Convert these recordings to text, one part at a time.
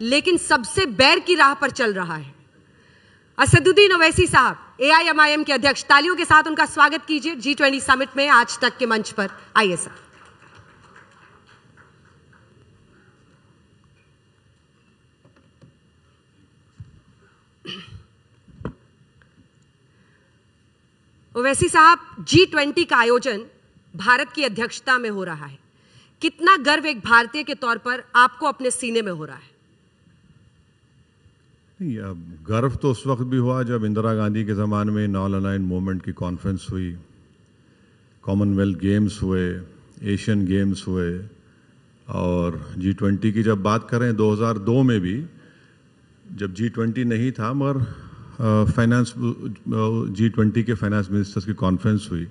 लेकिन सबसे बैर की राह पर चल रहा है। असदुद्दीन ओवैसी साहब, AIMIM के अध्यक्ष, तालियों के साथ उनका स्वागत कीजिए G20 समिट में आज तक के मंच पर। आइए सर। ओवैसी साहब, G20 का आयोजन भारत की अध्यक्षता में हो रहा है। कितना गर्व एक भारतीय के तौर पर आपको अपने सीने में हो रहा है? नहीं, अब गर्व तो उस वक्त भी हुआ जब इंदिरा गांधी के ज़माने में नॉन अलाइंड मूवमेंट की कॉन्फ्रेंस हुई, कॉमनवेल्थ गेम्स हुए, एशियन गेम्स हुए, और G20 की जब बात करें 2002 में भी जब G20 नहीं था मगर फाइनेंस G20 के फाइनेंस मिनिस्टर्स की कॉन्फ्रेंस हुई।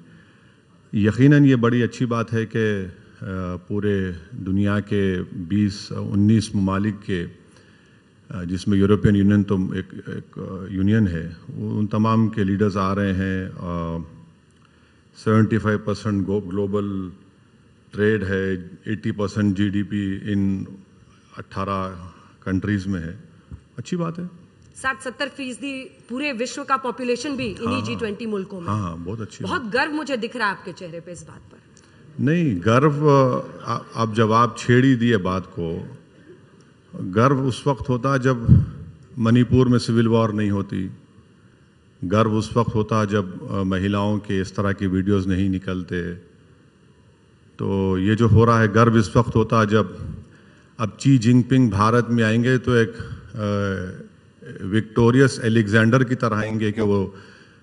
यकीनन ये बड़ी अच्छी बात है कि पूरे दुनिया के 19 ममालिक के, जिसमें यूरोपियन यूनियन तो एक यूनियन है, उन तमाम के लीडर्स आ रहे हैं। 75% ग्लोबल ट्रेड है, 80% GDP इन 18 कंट्रीज़ में है। अच्छी बात है। 60-70% पूरे विश्व का पॉपुलेशन भी इन्हीं G20 मुल्कों में। हाँ, बहुत अच्छी, बहुत गर्व मुझे दिख रहा है आपके चेहरे पे इस बात पर। नहीं, गर्व अब जब आप छेड़ ही दिए बात को, गर्व उस वक्त होता जब मणिपुर में सिविल वॉर नहीं होती, गर्व उस वक्त होता जब महिलाओं के इस तरह की वीडियोस नहीं निकलते। तो ये जो हो रहा है, गर्व इस वक्त होता जब अब शी जिनपिंग भारत में आएंगे तो एक विक्टोरियस एलेक्जेंडर की तरह आएंगे कि वो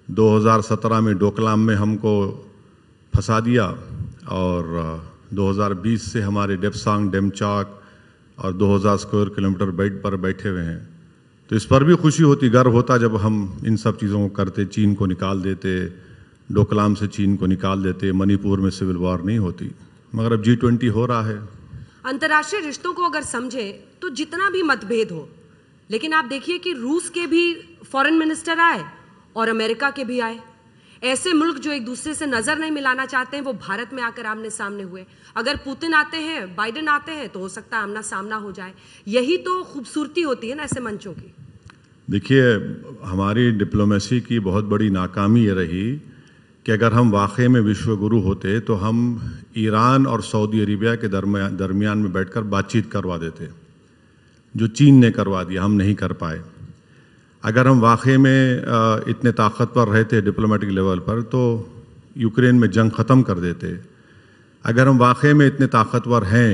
2017 में डोकलाम में हमको फंसा दिया और 2020 से हमारे डेप्सांग डेमचाक और 2000 स्क्वायर किलोमीटर बेड पर बैठे हुए हैं। तो इस पर भी खुशी होती, गर्व होता जब हम इन सब चीज़ों को करते, चीन को निकाल देते, डोकलाम से चीन को निकाल देते, मणिपुर में सिविल वॉर नहीं होती। मगर अब G20 हो रहा है। अंतर्राष्ट्रीय रिश्तों को अगर समझे तो जितना भी मतभेद हो, लेकिन आप देखिए कि रूस के भी फॉरेन मिनिस्टर आए और अमेरिका के भी आए। ऐसे मुल्क जो एक दूसरे से नजर नहीं मिलाना चाहते हैं, वो भारत में आकर आमने सामने हुए। अगर पुतिन आते हैं, बाइडेन आते हैं, तो हो सकता है आमना सामना हो जाए। यही तो खूबसूरती होती है ना ऐसे मंचों की। देखिए, हमारी डिप्लोमेसी की बहुत बड़ी नाकामी ये रही कि अगर हम वाकई में विश्व गुरु होते तो हम ईरान और सऊदी अरेबिया के दरमियान में बैठकर बातचीत करवा देते, जो चीन ने करवा दिया, हम नहीं कर पाए। अगर हम वाकई में इतने ताकतवर रहते डिप्लोमेटिक लेवल पर तो यूक्रेन में जंग ख़त्म कर देते। अगर हम वाकई में इतने ताकतवर हैं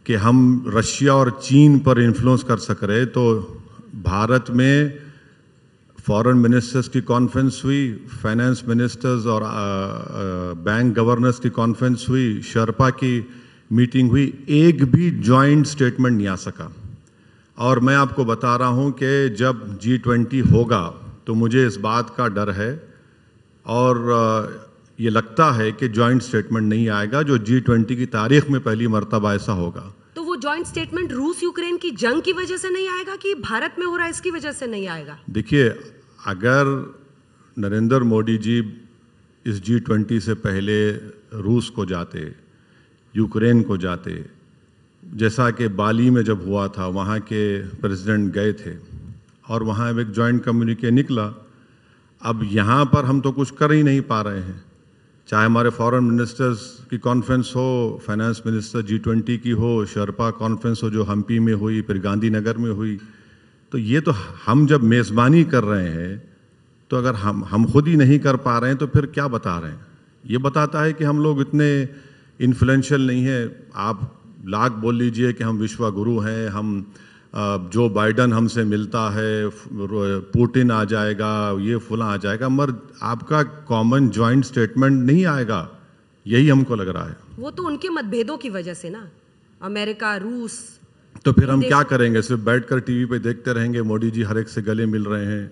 कि हम रशिया और चीन पर इन्फ्लुएंस कर सक रहे, तो भारत में फॉरेन मिनिस्टर्स की कॉन्फ्रेंस हुई, फाइनेंस मिनिस्टर्स और बैंक गवर्नर्स की कॉन्फ्रेंस हुई, शर्पा की मीटिंग हुई, एक भी जॉइंट स्टेटमेंट नहीं आ सका। और मैं आपको बता रहा हूं कि जब G20 होगा तो मुझे इस बात का डर है और ये लगता है कि जॉइंट स्टेटमेंट नहीं आएगा, जो G20 की तारीख में पहली मर्तबा ऐसा होगा। तो वो जॉइंट स्टेटमेंट रूस यूक्रेन की जंग की वजह से नहीं आएगा कि भारत में हो रहा है इसकी वजह से नहीं आएगा? देखिए, अगर नरेंद्र मोदी जी इस G20 से पहले रूस को जाते, यूक्रेन को जाते, जैसा कि बाली में जब हुआ था, वहाँ के प्रेसिडेंट गए थे और वहाँ एक जॉइंट कम्युनिके निकला। अब यहाँ पर हम तो कुछ कर ही नहीं पा रहे हैं, चाहे हमारे फॉरेन मिनिस्टर्स की कॉन्फ्रेंस हो, फाइनेंस मिनिस्टर G20 की हो, शर्पा कॉन्फ्रेंस हो जो हम्पी में हुई, फिर गांधीनगर में हुई। तो ये तो हम जब मेज़बानी कर रहे हैं, तो अगर हम खुद ही नहीं कर पा रहे हैं तो फिर क्या बता रहे हैं? ये बताता है कि हम लोग इतने इन्फ्लुएंशियल नहीं हैं। आप लाख बोल लीजिए कि हम विश्व गुरु हैं, हम जो बाइडन हमसे मिलता है, पुतिन आ जाएगा, ये फुला आ जाएगा, मगर आपका कॉमन जॉइंट स्टेटमेंट नहीं आएगा, यही हमको लग रहा है। वो तो उनके मतभेदों की वजह से ना, अमेरिका, रूस। तो फिर हम क्या करेंगे? सिर्फ बैठकर टीवी पे देखते रहेंगे, मोदी जी हर एक से गले मिल रहे हैं,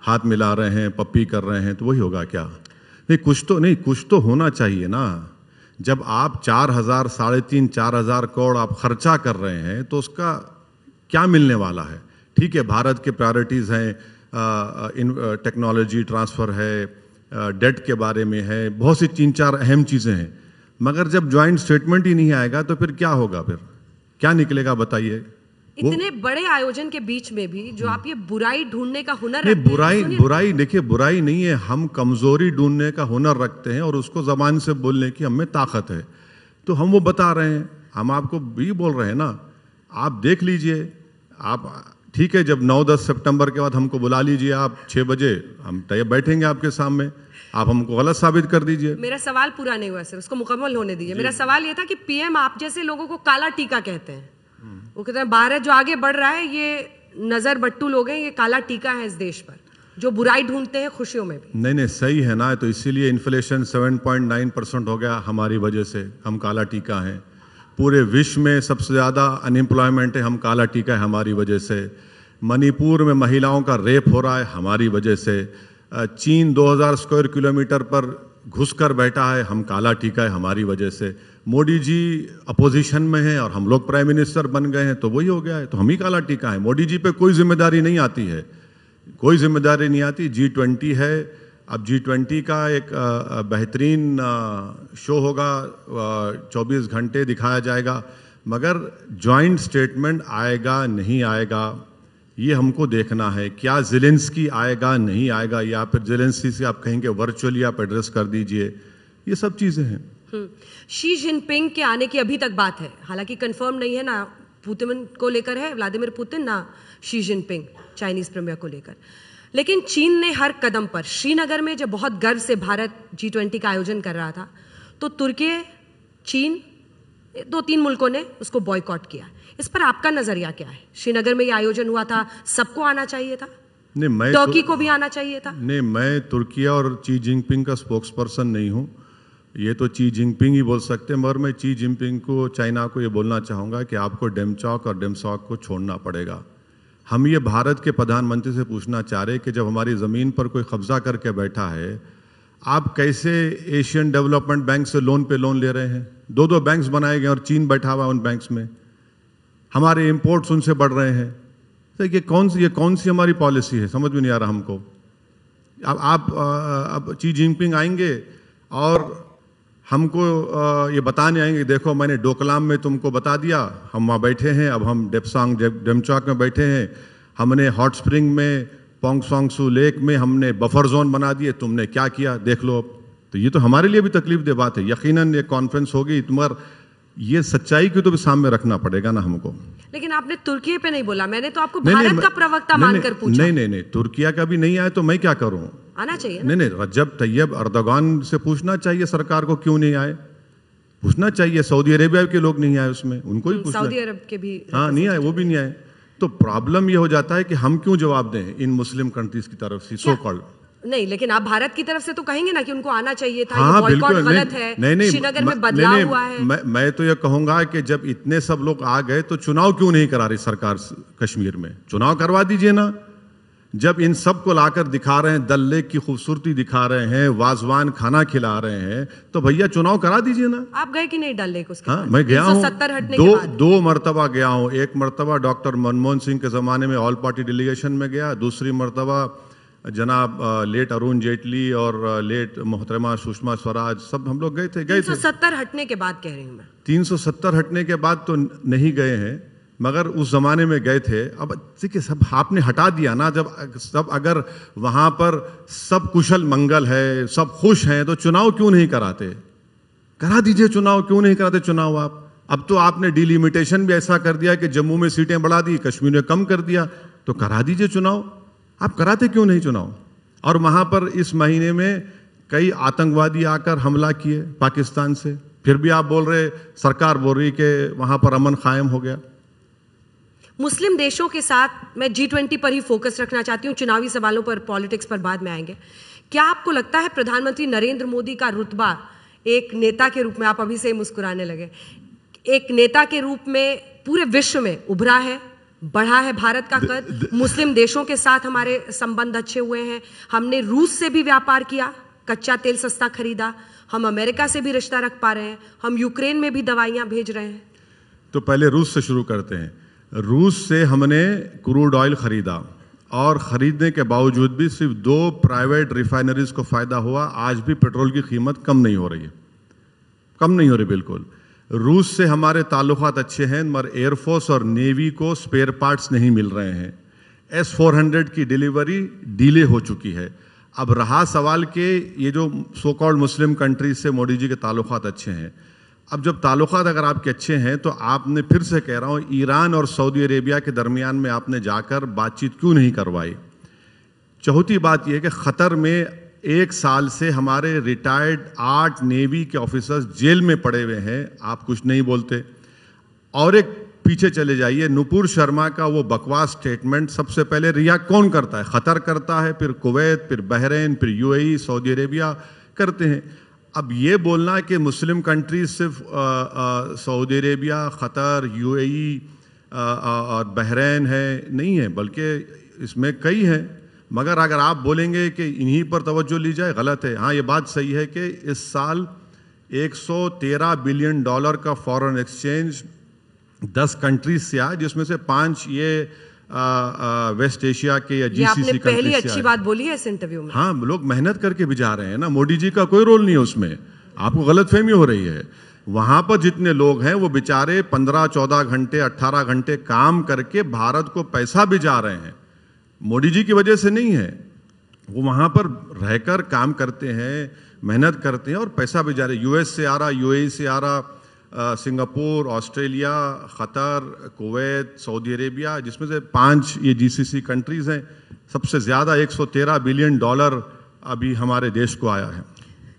हाथ मिला रहे हैं, पप्पी कर रहे हैं, तो वही होगा क्या? नहीं, कुछ तो होना चाहिए ना। जब आप 4,000, 3,500, 4,000 करोड़ आप खर्चा कर रहे हैं तो उसका क्या मिलने वाला है? ठीक है, भारत के प्रायोरिटीज़ हैं, टेक्नोलॉजी ट्रांसफ़र है, डेट के बारे में है, बहुत सी 3-4 अहम चीज़ें हैं, मगर जब जॉइंट स्टेटमेंट ही नहीं आएगा तो फिर क्या होगा? फिर क्या निकलेगा बताइए? इतने बड़े आयोजन के बीच में भी जो आप ये बुराई ढूंढने का हुनर नहीं, रखते हैं, बुराई देखिए, बुराई नहीं है, हम कमजोरी ढूंढने का हुनर रखते हैं और उसको जबान से बोलने की हमें ताकत है, तो हम वो बता रहे हैं। हम आपको भी बोल रहे हैं ना, आप देख लीजिए। आप ठीक है, जब 9-10 सितंबर के बाद हमको बुला लीजिए, आप 6 बजे हम तैयार बैठेंगे आपके सामने, आप हमको गलत साबित कर दीजिए। मेरा सवाल पूरा नहीं हुआ सर, उसको मुकम्मल होने दीजिए। मेरा सवाल ये था कि पीएम आप जैसे लोगों को काला टीका कहते हैं। वो कहते हैं भारत जो आगे बढ़ रहा है ये नजर बट्टू लोग हैं, ये काला टीका है इस देश पर, जो बुराई ढूंढते हैं खुशियों में भी। नहीं, सही है ना, तो इसीलिए इन्फ्लेशन 7.9% हो गया हमारी वजह से, हम काला टीका हैं। पूरे विश्व में सबसे ज़्यादा अनएम्प्लॉयमेंट है, हम काला टीका है हमारी वजह से। मणिपुर में महिलाओं का रेप हो रहा है हमारी वजह से। चीन 2000 स्क्वायर किलोमीटर पर घुसकर बैठा है, हम काला टीका है हमारी वजह से। मोदी जी अपोजिशन में हैं और हम लोग प्राइम मिनिस्टर बन गए हैं, तो वही हो गया है, तो हम ही काला टीका है। मोदी जी पे कोई जिम्मेदारी नहीं आती है, कोई जिम्मेदारी नहीं आती। G20 है, अब G20 का एक बेहतरीन शो होगा, 24 घंटे दिखाया जाएगा, मगर जॉइंट स्टेटमेंट आएगा नहीं आएगा ये हमको देखना है। क्या ज़ेलेंस्की आएगा नहीं आएगा, या फिर ज़ेलेंस्की से आप कहेंगे वर्चुअली आप एड्रेस कर दीजिए, ये सब चीज़ें हैं। शी जिनपिंग के आने की अभी तक बात है, हालांकि कंफर्म नहीं है, ना पुतिन को लेकर है, व्लादिमीर पुतिन, ना शी जिनपिंग चाइनीज प्रीमियर को लेकर। लेकिन चीन ने हर कदम पर, श्रीनगर में जब बहुत गर्व से भारत G20 का आयोजन कर रहा था, तो तुर्की, चीन, 2-3 मुल्कों ने उसको बॉयकॉट किया। इस पर आपका नजरिया क्या है? श्रीनगर में ये आयोजन हुआ था, सबको आना चाहिए था? नहीं, मैं तुर्की को भी आना चाहिए था? नहीं, मैं तुर्की और शी जिनपिंग का स्पोक्स पर्सन नहीं हूँ, ये तो शी जिनपिंग ही बोल सकते हैं। मगर मैं शी जिनपिंग को, चाइना को ये बोलना चाहूँगा कि आपको डेमचौक और डेमसॉक को छोड़ना पड़ेगा। हम ये भारत के प्रधानमंत्री से पूछना चाह रहे कि जब हमारी ज़मीन पर कोई कब्जा करके बैठा है, आप कैसे एशियन डेवलपमेंट बैंक से लोन पे लोन ले रहे हैं? 2-2 बैंक्स बनाए गए और चीन बैठा हुआ उन बैंक्स में, हमारे इंपोर्ट्स उनसे बढ़ रहे हैं। तो ये कौन सी हमारी पॉलिसी है, समझ में नहीं आ रहा हमको। अब शी जिनपिंग आएंगे और हमको ये बताने आएंगे, देखो मैंने डोकलाम में तुमको बता दिया, हम वहाँ बैठे हैं, अब हम डेमचौक में बैठे हैं, हमने हॉट स्प्रिंग में, पोंगसोंगसू लेक में हमने बफर जोन बना दिए, तुमने क्या किया देख लो। तो ये तो हमारे लिए भी तकलीफ दे बात है। यकीनन ये कॉन्फ्रेंस होगी, मगर ये सच्चाई को तो सामने रखना पड़ेगा ना हमको। लेकिन आपने तुर्की पे नहीं बोला, मैंने तो आपको भारत का प्रवक्ता मानकर पूछा। नहीं, तुर्किया का भी नहीं आया तो मैं क्या करूं? आना चाहिए ना? नहीं, रजब तैयब अर्दोगान से पूछना चाहिए सरकार को क्यों नहीं आए, पूछना चाहिए। सऊदी अरेबिया के लोग नहीं आए उसमें, उनको ही पूछना। सऊदी अरब के भी नहीं आए, वो भी नहीं आए। तो प्रॉब्लम ये हो जाता है कि हम क्यों जवाब दें इन मुस्लिम कंट्रीज की तरफ से, सो कॉल्ड। नहीं, लेकिन आप भारत की तरफ से तो कहेंगे ना कि उनको आना चाहिए था। हाँ, ये बॉयकॉट बिल्कुल गलत है, नहीं, श्रीनगर में बदलाव हुआ है। मैं तो ये कहूंगा कि जब इतने सब लोग आ गए तो चुनाव क्यों नहीं करा रही सरकार कश्मीर में? चुनाव करवा दीजिए ना। जब इन सब को लाकर दिखा रहे हैं, डल लेक की खूबसूरती दिखा रहे हैं, वाजवान खाना खिला रहे हैं, तो भैया चुनाव करा दीजिए ना। आप गए कि नहीं डल लेक? उसके हाँ, मैं गया हूँ, 370 हटने के बाद 2 मरतबा गया हूँ। एक मरतबा डॉक्टर मनमोहन सिंह के ज़माने में ऑल पार्टी डेलीगेशन में गया, दूसरी मरतबा जनाब लेट अरुण जेटली और लेट मोहतरमा सुषमा स्वराज, सब हम लोग गए थे। 370 हटने के बाद कह रही हूँ मैं। 370 हटने के बाद तो नहीं गए हैं, मगर उस जमाने में गए थे। अब देखिए, सब आपने हटा दिया ना। जब सब अगर वहां पर सब कुशल मंगल है, सब खुश हैं, तो चुनाव क्यों नहीं कराते? करा दीजिए चुनाव, क्यों नहीं कराते चुनाव आप? अब तो आपने डिलिमिटेशन भी ऐसा कर दिया कि जम्मू में सीटें बढ़ा दी, कश्मीर में कम कर दिया, तो करा दीजिए चुनाव। आप कराते क्यों नहीं चुनाव? और वहां पर इस महीने में कई आतंकवादी आकर हमला किए पाकिस्तान से, फिर भी आप बोल रहे, सरकार बोल रही कि वहां पर अमन कायम हो गया। मुस्लिम देशों के साथ मैं G20 पर ही फोकस रखना चाहती हूँ, चुनावी सवालों पर, पॉलिटिक्स पर बाद में आएंगे। क्या आपको लगता है प्रधानमंत्री नरेंद्र मोदी का रुतबा एक नेता के रूप में, आप अभी से मुस्कुराने लगे, एक नेता के रूप में पूरे विश्व में उभरा है, बढ़ा है भारत का कद? मुस्लिम देशों के साथ हमारे संबंध अच्छे हुए हैं, हमने रूस से भी व्यापार किया, कच्चा तेल सस्ता खरीदा, हम अमेरिका से भी रिश्ता रख पा रहे हैं, हम यूक्रेन में भी दवाइयां भेज रहे हैं। तो पहले रूस से शुरू करते हैं। रूस से हमने क्रूड ऑयल खरीदा, और खरीदने के बावजूद भी सिर्फ 2 प्राइवेट रिफाइनरीज को फायदा हुआ। आज भी पेट्रोल की कीमत कम नहीं हो रही है, कम नहीं हो रही बिल्कुल। रूस से हमारे ताल्लुकात अच्छे हैं, मगर एयरफोर्स और नेवी को स्पेयर पार्ट्स नहीं मिल रहे हैं। S-400 की डिलीवरी डिले हो चुकी है। अब रहा सवाल कि ये जो सो कॉल्ड मुस्लिम कंट्रीज से मोदी जी के ताल्लुकात अच्छे हैं, अब जब ताल्लुकात अगर आपके अच्छे हैं तो आपने, फिर से कह रहा हूँ, ईरान और सऊदी अरेबिया के दरमियान में आपने जाकर बातचीत क्यों नहीं करवाई? चौथी बात यह है कि ख़तर में 1 साल से हमारे रिटायर्ड 8 नेवी के ऑफिसर्स जेल में पड़े हुए हैं, आप कुछ नहीं बोलते। और एक पीछे चले जाइए, नुपुर शर्मा का वो बकवास स्टेटमेंट सबसे पहले रिएक्ट कौन करता है? ख़तर करता है, फिर कुवैत, फिर बहरीन, फिर UAE, सऊदी अरेबिया करते हैं। अब ये बोलना कि मुस्लिम कंट्रीज सिर्फ सऊदी अरेबिया, ख़तर, UAE और बहरीन है, नहीं है, बल्कि इसमें कई हैं। मगर अगर आप बोलेंगे कि इन्हीं पर तवज्जो ली जाए, गलत है। हाँ, ये बात सही है कि इस साल $113 बिलियन का फॉरेन एक्सचेंज 10 कंट्रीज से आया, जिसमें से 5 ये वेस्ट एशिया के या GCC कंट्रीज से आए। पहली अच्छी बात बोली है इस इंटरव्यू में। हाँ, लोग मेहनत करके भी जा रहे हैं ना, मोदी जी का कोई रोल नहीं है उसमें, आपको गलतफहमी हो रही है। वहां पर जितने लोग हैं वो बेचारे 15-14 घंटे, 18 घंटे काम करके भारत को पैसा भी जा रहे हैं, मोदी जी की वजह से नहीं है। वो वहां पर रहकर काम करते हैं, मेहनत करते हैं और पैसा भी जा रहे हैं। US से आ रहा, UAE से आ रहा, Singapore, Australia, Qatar, Kuwait, Saudi Arabia, जिसमें से 5 ये GCC कंट्रीज हैं। सबसे ज़्यादा $113 बिलियन अभी हमारे देश को आया है।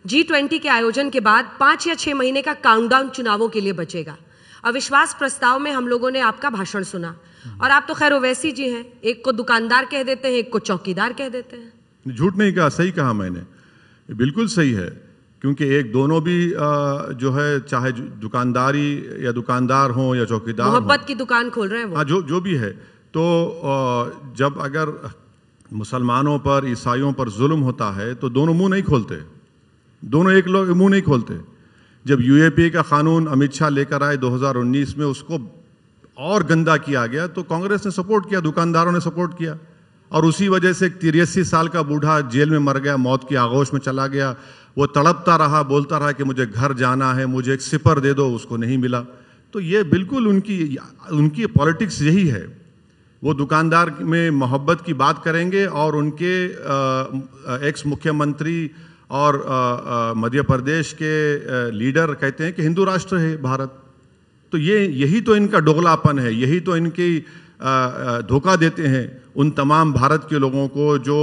G20 के आयोजन के बाद 5 या 6 महीने का काउंटडाउन चुनावों के लिए बचेगा। अविश्वास प्रस्ताव में हम लोगों ने आपका भाषण सुना, और आप तो खैर ओवैसी जी हैं, एक को दुकानदार कह देते हैं, एक को चौकीदार कह देते हैं। झूठ नहीं कहा, सही कहा मैंने, बिल्कुल सही है। क्योंकि एक दोनों भी जो है, चाहे दुकानदारी या दुकानदार हो या चौकीदार, मोहब्बत की दुकान खोल रहे हैं वो। हाँ, जो भी है। तो जब अगर मुसलमानों पर, ईसाइयों पर जुल्म होता है तो दोनों मुंह नहीं खोलते, दोनों एक लोग मुंह नहीं खोलते। जब UAP का कानून अमित शाह लेकर आए 2019 में, उसको और गंदा किया गया तो कांग्रेस ने सपोर्ट किया, दुकानदारों ने सपोर्ट किया, और उसी वजह से एक 83 साल का बूढ़ा जेल में मर गया, मौत की आगोश में चला गया। वो तड़पता रहा, बोलता रहा कि मुझे घर जाना है, मुझे एक सिपर दे दो, उसको नहीं मिला। तो ये बिल्कुल उनकी पॉलिटिक्स यही है। वो दुकानदार में मोहब्बत की बात करेंगे और उनके एक्स मुख्यमंत्री और मध्य प्रदेश के लीडर कहते हैं कि हिंदू राष्ट्र है भारत। तो यही तो इनका दोगलापन है, यही तो इनकी धोखा देते हैं उन तमाम भारत के लोगों को जो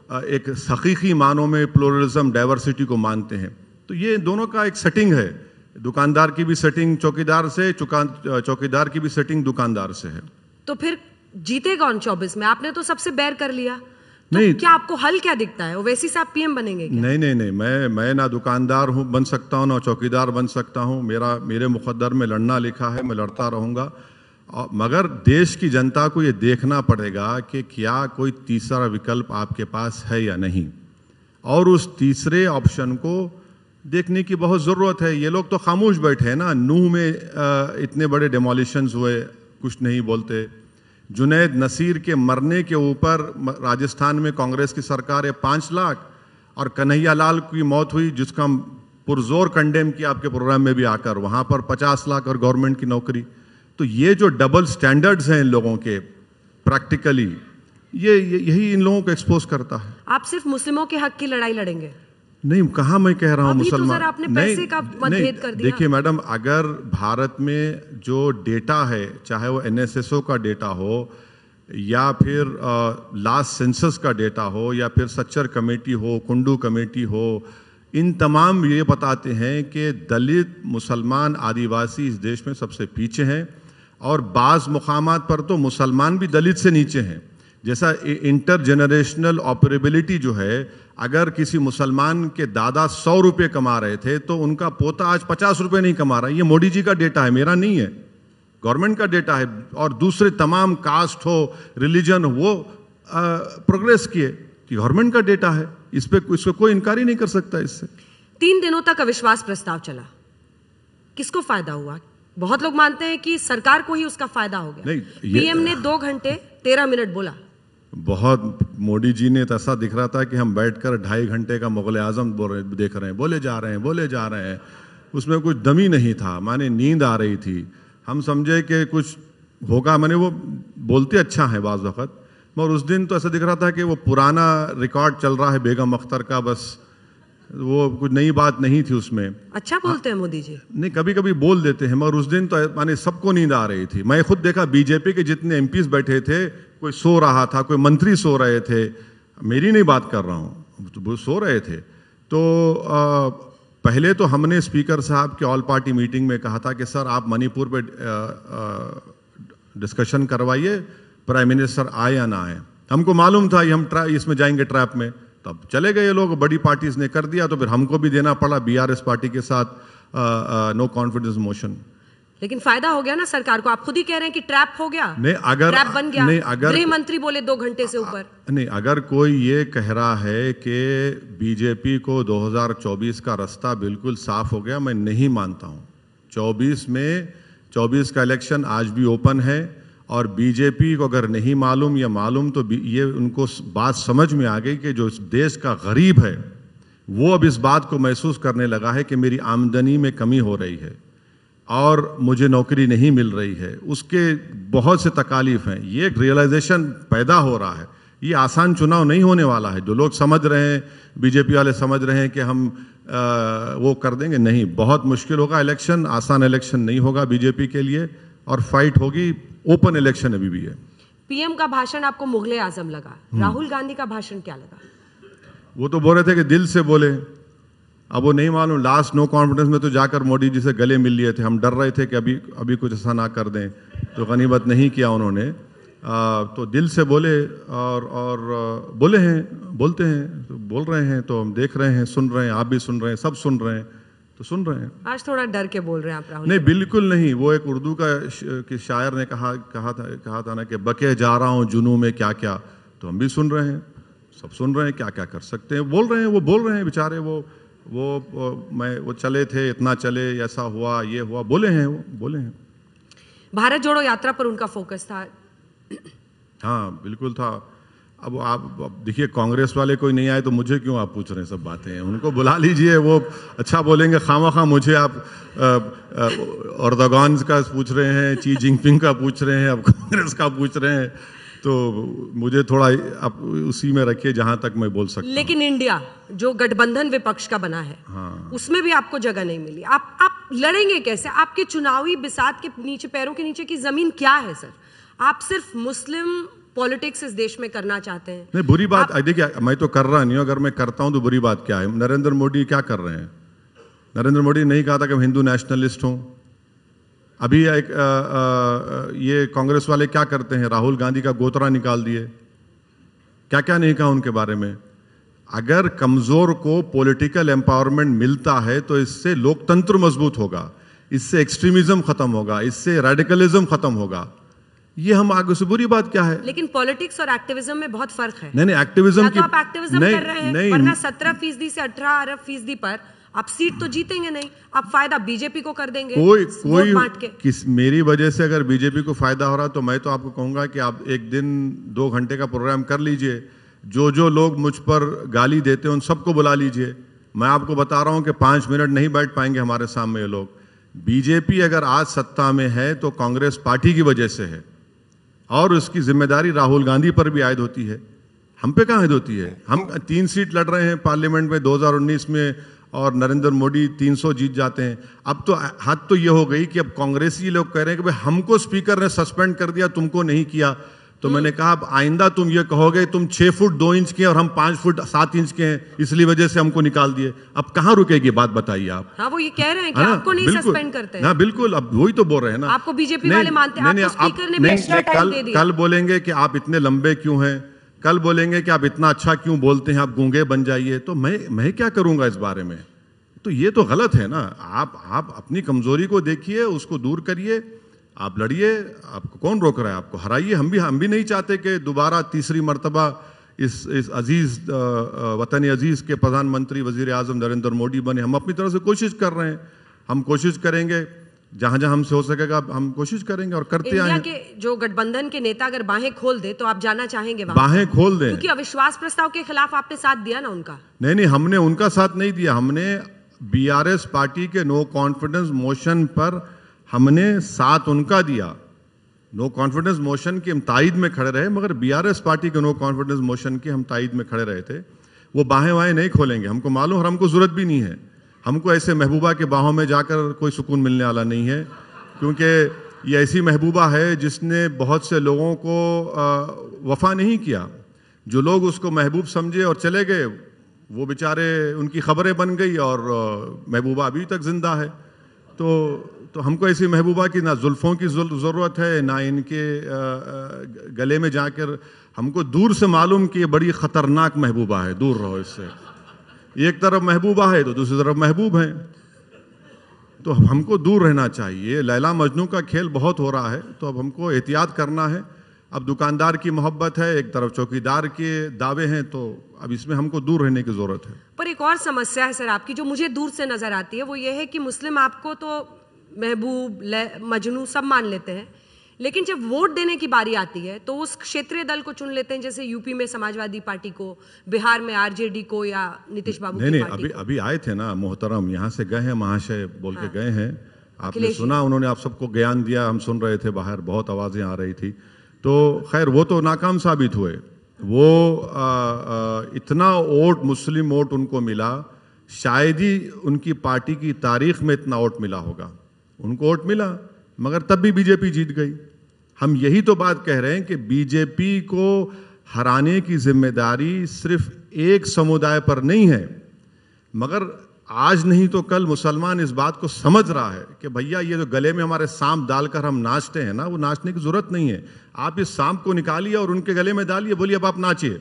एक हकीकी मानों में प्लुरलिज्म, डाइवर्सिटी को मानते हैं। तो ये दोनों का एक सेटिंग है, दुकानदार की भी सेटिंग चौकीदार से, चौकीदार की भी सेटिंग दुकानदार से है। तो फिर जीते कौन 24 में? आपने तो सबसे बैर कर लिया, तो नहीं, क्या आपको हल क्या दिखता है? ओवैसी साहब PM बनेंगे क्या? नहीं, मैं ना दुकानदार हूँ बन सकता हूँ, ना चौकीदार बन सकता हूँ। मेरे मुकद्दर में लड़ना लिखा है, मैं लड़ता रहूँगा। मगर देश की जनता को ये देखना पड़ेगा कि क्या कोई तीसरा विकल्प आपके पास है या नहीं, और उस तीसरे ऑप्शन को देखने की बहुत ज़रूरत है। ये लोग तो खामोश बैठे हैं ना। नूह में इतने बड़े डेमोलिशंस हुए, कुछ नहीं बोलते। जुनैद नसीर के मरने के ऊपर राजस्थान में कांग्रेस की सरकार है 5 लाख, और कन्हैया लाल की मौत हुई जिसका पुरजोर कंडेम किया आपके प्रोग्राम में भी आकर, वहाँ पर 50 लाख और गवर्नमेंट की नौकरी। तो ये जो डबल स्टैंडर्ड्स हैं इन लोगों के, प्रैक्टिकली यही इन लोगों को एक्सपोज करता है। आप सिर्फ मुस्लिमों के हक की लड़ाई लड़ेंगे? नहीं, कहाँ मैं कह रहा हूँ मुसलमान। तो आपने पैसे का मतभेद कर दिया। देखिए मैडम, अगर भारत में जो डेटा है, चाहे वो NSSO का डेटा हो या फिर लास्ट सेंसस का डेटा हो या फिर सच्चर कमेटी हो, कुंडू कमेटी हो, इन तमाम ये बताते हैं कि दलित, मुसलमान, आदिवासी इस देश में सबसे पीछे हैं, और बाज़ मुकामात पर तो मुसलमान भी दलित से नीचे हैं। जैसा इंटर जनरेशनल ऑपरेबिलिटी जो है, अगर किसी मुसलमान के दादा 100 रुपये कमा रहे थे तो उनका पोता आज 50 रुपये नहीं कमा रहा। ये मोदी जी का डेटा है, मेरा नहीं है, गवर्नमेंट का डेटा है। और दूसरे तमाम कास्ट हो, रिलीजन हो, वो प्रोग्रेस किए, कि गवर्नमेंट का डेटा है, इसको कोई इनकार ही नहीं कर सकता। इससे 3 दिनों तक अविश्वास प्रस्ताव चला, किसको फायदा हुआ? बहुत लोग मानते हैं कि सरकार को ही उसका फायदा हो गया। PM ने 2 घंटे 13 मिनट बोला। बहुत मोदी जी ने तो ऐसा दिख रहा था कि हम बैठकर 2.5 घंटे का मुगल आजम देख रहे हैं, बोले जा रहे हैं। उसमें कुछ दमी नहीं था, माने नींद आ रही थी। हम समझे कि कुछ होगा, माने वो बोलते अच्छा है बाज़ वक़्त, मगर उस दिन तो ऐसा दिख रहा था कि वो पुराना रिकॉर्ड चल रहा है बेगम अख्तर का, बस वो कुछ नई बात नहीं थी उसमें। अच्छा बोलते हैं मोदी जी? नहीं, कभी कभी बोल देते हैं, मगर उस दिन तो माने सबको नींद आ रही थी। मैं खुद देखा बीजेपी के जितने एमपीज बैठे थे, कोई सो रहा था, कोई मंत्री सो रहे थे, मेरी नहीं बात कर रहा हूँ, तो वो सो रहे थे। तो पहले तो हमने स्पीकर साहब के ऑल पार्टी मीटिंग में कहा था कि सर आप मणिपुर पे डिस्कशन करवाइए, प्राइम मिनिस्टर आए या ना आए। हमको मालूम था ये हम इसमें जाएंगे ट्रैप में, तब चले गए लोग, बड़ी पार्टीज ने कर दिया, तो फिर हमको भी देना पड़ा बीआरएस पार्टी के साथ नो कॉन्फिडेंस मोशन। लेकिन फायदा हो गया ना सरकार को, आप खुद ही कह रहे हैं कि ट्रैप हो गया। नहीं, अगर ट्रैप बन गया, नहीं, अगर गृह मंत्री बोले 2 घंटे से ऊपर। नहीं, अगर कोई ये कह रहा है कि बीजेपी को 2024 का रास्ता बिल्कुल साफ हो गया, मैं नहीं मानता हूं। 24 का इलेक्शन आज भी ओपन है, और बीजेपी को अगर नहीं मालूम या मालूम तो ये उनको बात समझ में आ गई कि जो इस देश का गरीब है वो अब इस बात को महसूस करने लगा है कि मेरी आमदनी में कमी हो रही है और मुझे नौकरी नहीं मिल रही है। उसके बहुत से तकालीफ हैं, ये एक रियलाइजेशन पैदा हो रहा है। ये आसान चुनाव नहीं होने वाला है। जो लोग समझ रहे हैं, बीजेपी वाले समझ रहे हैं कि हम वो कर देंगे, नहीं, बहुत मुश्किल होगा इलेक्शन, आसान इलेक्शन नहीं होगा बीजेपी के लिए, और फाइट होगी। ओपन इलेक्शन अभी भी है। पीएम का भाषण आपको मुगले आजम लगा, राहुल गांधी का भाषण क्या लगा? वो तो बोल रहे थे कि दिल से बोले, अब वो नहीं मालूम, लास्ट नो कॉन्फिडेंस में तो जाकर मोदी जी से गले मिल लिए थे। हम डर रहे थे कि अभी कुछ ऐसा ना कर दें, तो गनीमत नहीं किया उन्होंने। तो दिल से बोले और बोले हैं, बोलते हैं, तो बोल रहे हैं, तो हम देख रहे हैं, सुन रहे हैं, आप भी सुन रहे हैं, सब सुन रहे हैं, तो सुन रहे हैं। आज थोड़ा डर के बोल रहे हैं आप राहुल? नहीं, बिल्कुल नहीं। वो एक उर्दू का शायर ने कहा था ना कि बके जा रहा हूँ जुनू में क्या क्या, तो हम भी सुन रहे हैं, सब सुन रहे हैं, क्या क्या कर सकते हैं, बोल रहे हैं, वो बोल रहे हैं बेचारे। वो चले थे, इतना चले, ऐसा हुआ, ये हुआ, बोले हैं, वो बोले हैं। भारत जोड़ो यात्रा पर उनका फोकस था। हाँ, बिल्कुल था। अब आप देखिए, कांग्रेस वाले कोई नहीं आए तो मुझे क्यों आप पूछ रहे हैं सब बातें? उनको बुला लीजिए, वो अच्छा बोलेंगे। खामखा मुझे आप अर्दोगान का पूछ रहे हैं, शी जिनपिंग का पूछ रहे हैं, अब कांग्रेस का पूछ रहे हैं, तो मुझे थोड़ा आप उसी में रखिए जहां तक मैं बोल सकता हूं। लेकिन इंडिया जो गठबंधन विपक्ष का बना है, हाँ, उसमें भी आपको जगह नहीं मिली। आप लड़ेंगे कैसे? आपके चुनावी बिसात के नीचे, पैरों के नीचे की जमीन क्या है सर? आप सिर्फ मुस्लिम पॉलिटिक्स इस देश में करना चाहते हैं। नहीं, बुरी बात देखिए, मैं तो कर रहा नहीं हूं। अगर मैं करता हूं तो बुरी बात क्या है? नरेंद्र मोदी क्या कर रहे हैं? नरेंद्र मोदी नहीं कहा था कि मैं हिंदू नेशनलिस्ट हूं। अभी ये कांग्रेस वाले क्या करते हैं? राहुल गांधी का गोतरा निकाल दिए, क्या क्या नहीं कहा उनके बारे में। अगर कमजोर को पॉलिटिकल एम्पावरमेंट मिलता है तो इससे लोकतंत्र मजबूत होगा, इससे एक्सट्रीमिज्म खत्म होगा, इससे रेडिकलिज्म खत्म होगा। ये हम आगे से बुरी बात क्या है? लेकिन पॉलिटिक्स और एक्टिविज्म में बहुत फर्क है। नहीं, एक्टिविज्म की, तो आप एक्टिविज्म कर रहे हैं, वरना 17% से 18% पर आप सीट तो जीतेंगे नहीं। आप फायदा बीजेपी को कर देंगे कोई मेरी वजह से अगर बीजेपी को फायदा हो रहा तो मैं तो आपको कहूंगा कि आप एक दिन 2 घंटे का प्रोग्राम कर लीजिए। जो लोग मुझ पर गाली देते हैं उन सबको बुला लीजिए। मैं आपको बता रहा हूं कि 5 मिनट नहीं बैठ पाएंगे हमारे सामने ये लोग। बीजेपी अगर आज सत्ता में है तो कांग्रेस पार्टी की वजह से है, और उसकी जिम्मेदारी राहुल गांधी पर भी आयद होती है, हम पे कहाँ आयद होती है? हम 3 सीट लड़ रहे हैं पार्लियामेंट में 2019 में, और नरेंद्र मोदी 300 जीत जाते हैं। अब तो हद तो ये हो गई कि अब कांग्रेसी लोग कह रहे हैं कि भाई हमको स्पीकर ने सस्पेंड कर दिया, तुमको नहीं किया। तो मैंने कहा अब आइंदा तुम ये कहोगे तुम 6 फुट 2 इंच के और हम 5 फुट 7 इंच के हैं, इसलिए वजह से हमको निकाल दिए। अब कहाँ रुकेगी बात, बताइए आप। हाँ, वो ये कह रहे हैं कि आपको नहीं सस्पेंड करते हैं। हाँ बिल्कुल, अब वही तो बोल रहे हैं ना। आपको बीजेपी वाले मानते हैं, आपको स्पीकर ने भी एक्स्ट्रा टाइम दे दिया। कल बोलेंगे कि आप इतने लंबे क्यों हैं, कल बोलेंगे कि आप इतना अच्छा क्यों बोलते हैं, आप गूंगे बन जाइए। तो मैं क्या करूंगा इस बारे में? तो ये तो गलत है ना। आप अपनी कमजोरी को देखिए, उसको दूर करिए, आप लड़िए। आपको कौन रोक रहा है? आपको हराइए। हम भी नहीं चाहते कि दोबारा तीसरी मर्तबा इस अजीज वतन अजीज के प्रधानमंत्री वजीर आजम नरेंद्र मोदी बने। हम अपनी तरफ से कोशिश कर रहे हैं, हम कोशिश करेंगे, जहां जहां हमसे हो सकेगा हम कोशिश करेंगे और करते आए हैं। इंडिया के जो गठबंधन के नेता अगर बाहें खोल दे तो आप जाना चाहेंगे वहां? बाहें खोल दें, क्योंकि अविश्वास प्रस्ताव के खिलाफ आपने साथ दिया ना उनका। नहीं, हमने उनका साथ नहीं दिया। हमने बीआरएस पार्टी के नो कॉन्फिडेंस मोशन पर हमने साथ उनका दिया। नो कॉन्फिडेंस मोशन की हम तायद में खड़े रहे, मगर बीआरएस पार्टी के नो कॉन्फिडेंस मोशन की हम तायद में खड़े रहे थे। वो बाहें वाहें नहीं खोलेंगे, हमको मालूम, और हमको जरूरत भी नहीं है। हमको ऐसे महबूबा के बाहों में जाकर कोई सुकून मिलने वाला नहीं है, क्योंकि ये ऐसी महबूबा है जिसने बहुत से लोगों को वफा नहीं किया। जो लोग उसको महबूब समझे और चले गए, वो बेचारे, उनकी खबरें बन गई और महबूबा अभी तक जिंदा है। तो हमको ऐसी महबूबा की ना जुल्फों की ज़रूरत है, ना इनके गले में जाकर। हमको दूर से मालूम कि ये बड़ी ख़तरनाक महबूबा है, दूर रहो इससे। एक तरफ महबूबा है तो दूसरी तरफ महबूब है, तो हमको दूर रहना चाहिए। लैला मजनू का खेल बहुत हो रहा है, तो अब हमको एहतियात करना है। अब दुकानदार की मोहब्बत है, एक तरफ चौकीदार के दावे हैं, तो अब इसमें हमको दूर रहने की जरूरत है। पर एक और समस्या है सर आपकी, जो मुझे दूर से नजर आती है, वो ये है कि मुस्लिम आपको तो महबूब मजनू सब मान लेते हैं, लेकिन जब वोट देने की बारी आती है तो उस क्षेत्रीय दल को चुन लेते हैं, जैसे यूपी में समाजवादी पार्टी को, बिहार में आरजेडी को, या नीतीश बाबू की पार्टी को। अभी आए थे ना मोहतरम, यहाँ से गए हैं, महाशय बोल के गए हैं, आपने सुना, उन्होंने आप सबको ज्ञान दिया, हम सुन रहे थे, बाहर बहुत आवाजें आ रही थी। तो खैर वो तो नाकाम साबित हुए। वो इतना वोट, मुस्लिम वोट उनको मिला, शायद ही उनकी पार्टी की तारीख में इतना वोट मिला होगा। उनको वोट मिला, मगर तब भी बीजेपी जीत गई। हम यही तो बात कह रहे हैं कि बीजेपी को हराने की जिम्मेदारी सिर्फ एक समुदाय पर नहीं है, मगर आज नहीं तो कल मुसलमान इस बात को समझ रहा है कि भैया ये जो गले में हमारे सांप डालकर हम नाचते हैं ना, वो नाचने की जरूरत नहीं है। आप इस सांप को निकालिए और उनके गले में डालिए, बोलिए अब आप नाचिए।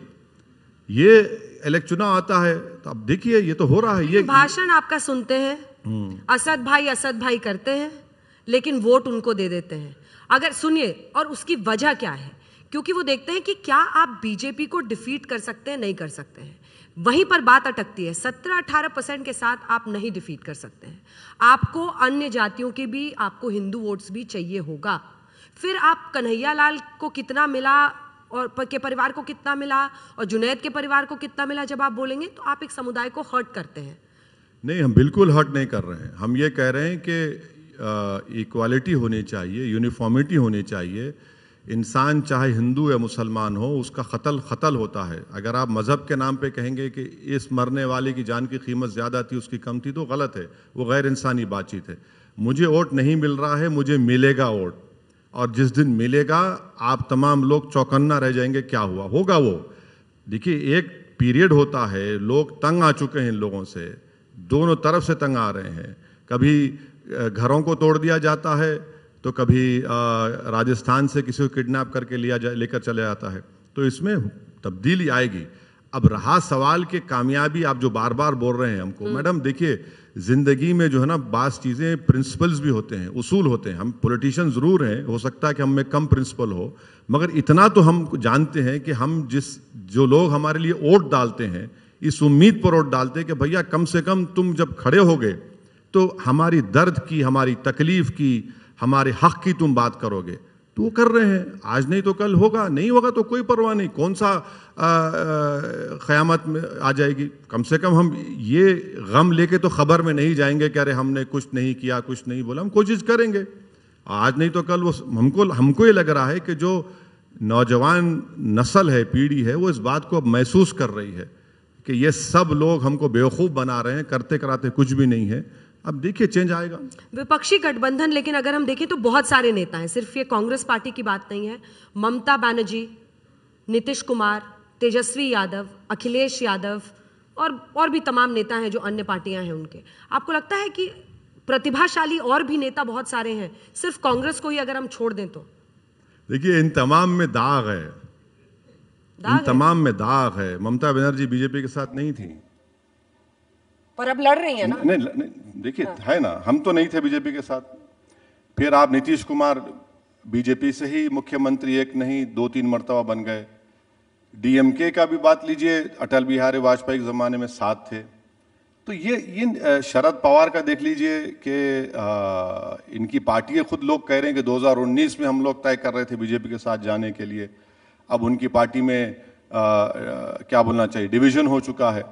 ये इलेक्शन चुनाव आता है तो अब देखिए ये तो हो रहा है। ये भाषण आपका सुनते हैं, असद भाई करते हैं, लेकिन वोट उनको दे देते हैं। अगर सुनिए, और उसकी वजह क्या है, क्योंकि वो देखते हैं कि क्या आप बीजेपी को डिफीट कर सकते हैं, नहीं कर सकते हैं। वहीं पर बात अटकती है। 17-18% के साथ आप नहीं डिफीट कर सकते हैं। आपको अन्य जातियों के भी, आपको हिंदू वोट्स भी चाहिए होगा। फिर आप कन्हैया लाल को कितना मिला और के परिवार को कितना मिला और जुनैद के परिवार को कितना मिला, जब आप बोलेंगे तो आप एक समुदाय को हर्ट करते हैं। नहीं, हम बिल्कुल हर्ट नहीं कर रहे हैं। हम ये कह रहे हैं कि इक्वालिटी होनी चाहिए, यूनिफॉर्मिटी होनी चाहिए। इंसान चाहे हिंदू या मुसलमान हो, उसका कत्ल होता है। अगर आप मज़हब के नाम पे कहेंगे कि इस मरने वाले की जान की कीमत ज़्यादा थी, उसकी कम थी, तो गलत है, वो गैर इंसानी बातचीत है। मुझे वोट नहीं मिल रहा है, मुझे मिलेगा वोट, और जिस दिन मिलेगा आप तमाम लोग चौकन्ना रह जाएंगे, क्या हुआ होगा वो। देखिए, एक पीरियड होता है, लोग तंग आ चुके हैं इन लोगों से, दोनों तरफ से तंग आ रहे हैं। कभी घरों को तोड़ दिया जाता है, तो कभी राजस्थान से किसी को किडनैप करके लेकर चले जाता है। तो इसमें तब्दीली आएगी। अब रहा सवाल कि कामयाबी, आप जो बार बार बोल रहे हैं हमको, मैडम देखिए, जिंदगी में जो है ना, बास चीज़ें प्रिंसिपल्स भी होते हैं, उसूल होते हैं। हम पॉलिटिशियन ज़रूर हैं, हो सकता है कि हम में कम प्रिंसिपल हो, मगर इतना तो हम जानते हैं कि हम जो लोग हमारे लिए वोट डालते हैं, इस उम्मीद पर वोट डालते हैं कि भैया कम से कम तुम जब खड़े होगे तो हमारी दर्द की, हमारी तकलीफ की, हमारे हक की तुम बात करोगे। तो वो कर रहे हैं। आज नहीं तो कल होगा, नहीं होगा तो कोई परवाह नहीं, कौन सा क़यामत में आ जाएगी। कम से कम हम ये गम लेके तो खबर में नहीं जाएंगे कि अरे हमने कुछ नहीं किया, कुछ नहीं बोला। हम कोशिश करेंगे, आज नहीं तो कल वो हमको ये लग रहा है कि जो नौजवान नस्ल है, पीढ़ी है, वो इस बात को अब महसूस कर रही है कि ये सब लोग हमको बेवकूफ़ बना रहे हैं, करते कराते कुछ भी नहीं है। अब देखिए चेंज आएगा। विपक्षी गठबंधन, लेकिन अगर हम देखें तो बहुत सारे नेता हैं, सिर्फ ये कांग्रेस पार्टी की बात नहीं है। ममता बनर्जी, नीतीश कुमार, तेजस्वी यादव, अखिलेश यादव और भी तमाम नेता हैं जो अन्य पार्टियां हैं उनके। आपको लगता है कि प्रतिभाशाली और भी नेता बहुत सारे हैं, सिर्फ कांग्रेस को ही अगर हम छोड़ दें तो? देखिए, इन तमाम में दाग है, इन तमाम में दाग है। ममता बनर्जी बीजेपी के साथ नहीं थी, पर अब लड़ रही है ना। नहीं, देखिए है ना, हम तो नहीं थे बीजेपी के साथ। फिर आप नीतीश कुमार बीजेपी से ही मुख्यमंत्री एक नहीं 2-3 मरतबा बन गए। डीएमके का भी बात लीजिए, अटल बिहारी वाजपेयी के ज़माने में साथ थे। तो ये शरद पवार का देख लीजिए कि इनकी पार्टी खुद लोग कह रहे हैं कि 2019 में हम लोग तय कर रहे थे बीजेपी के साथ जाने के लिए। अब उनकी पार्टी में क्या बोलना चाहिए, डिवीजन हो चुका है।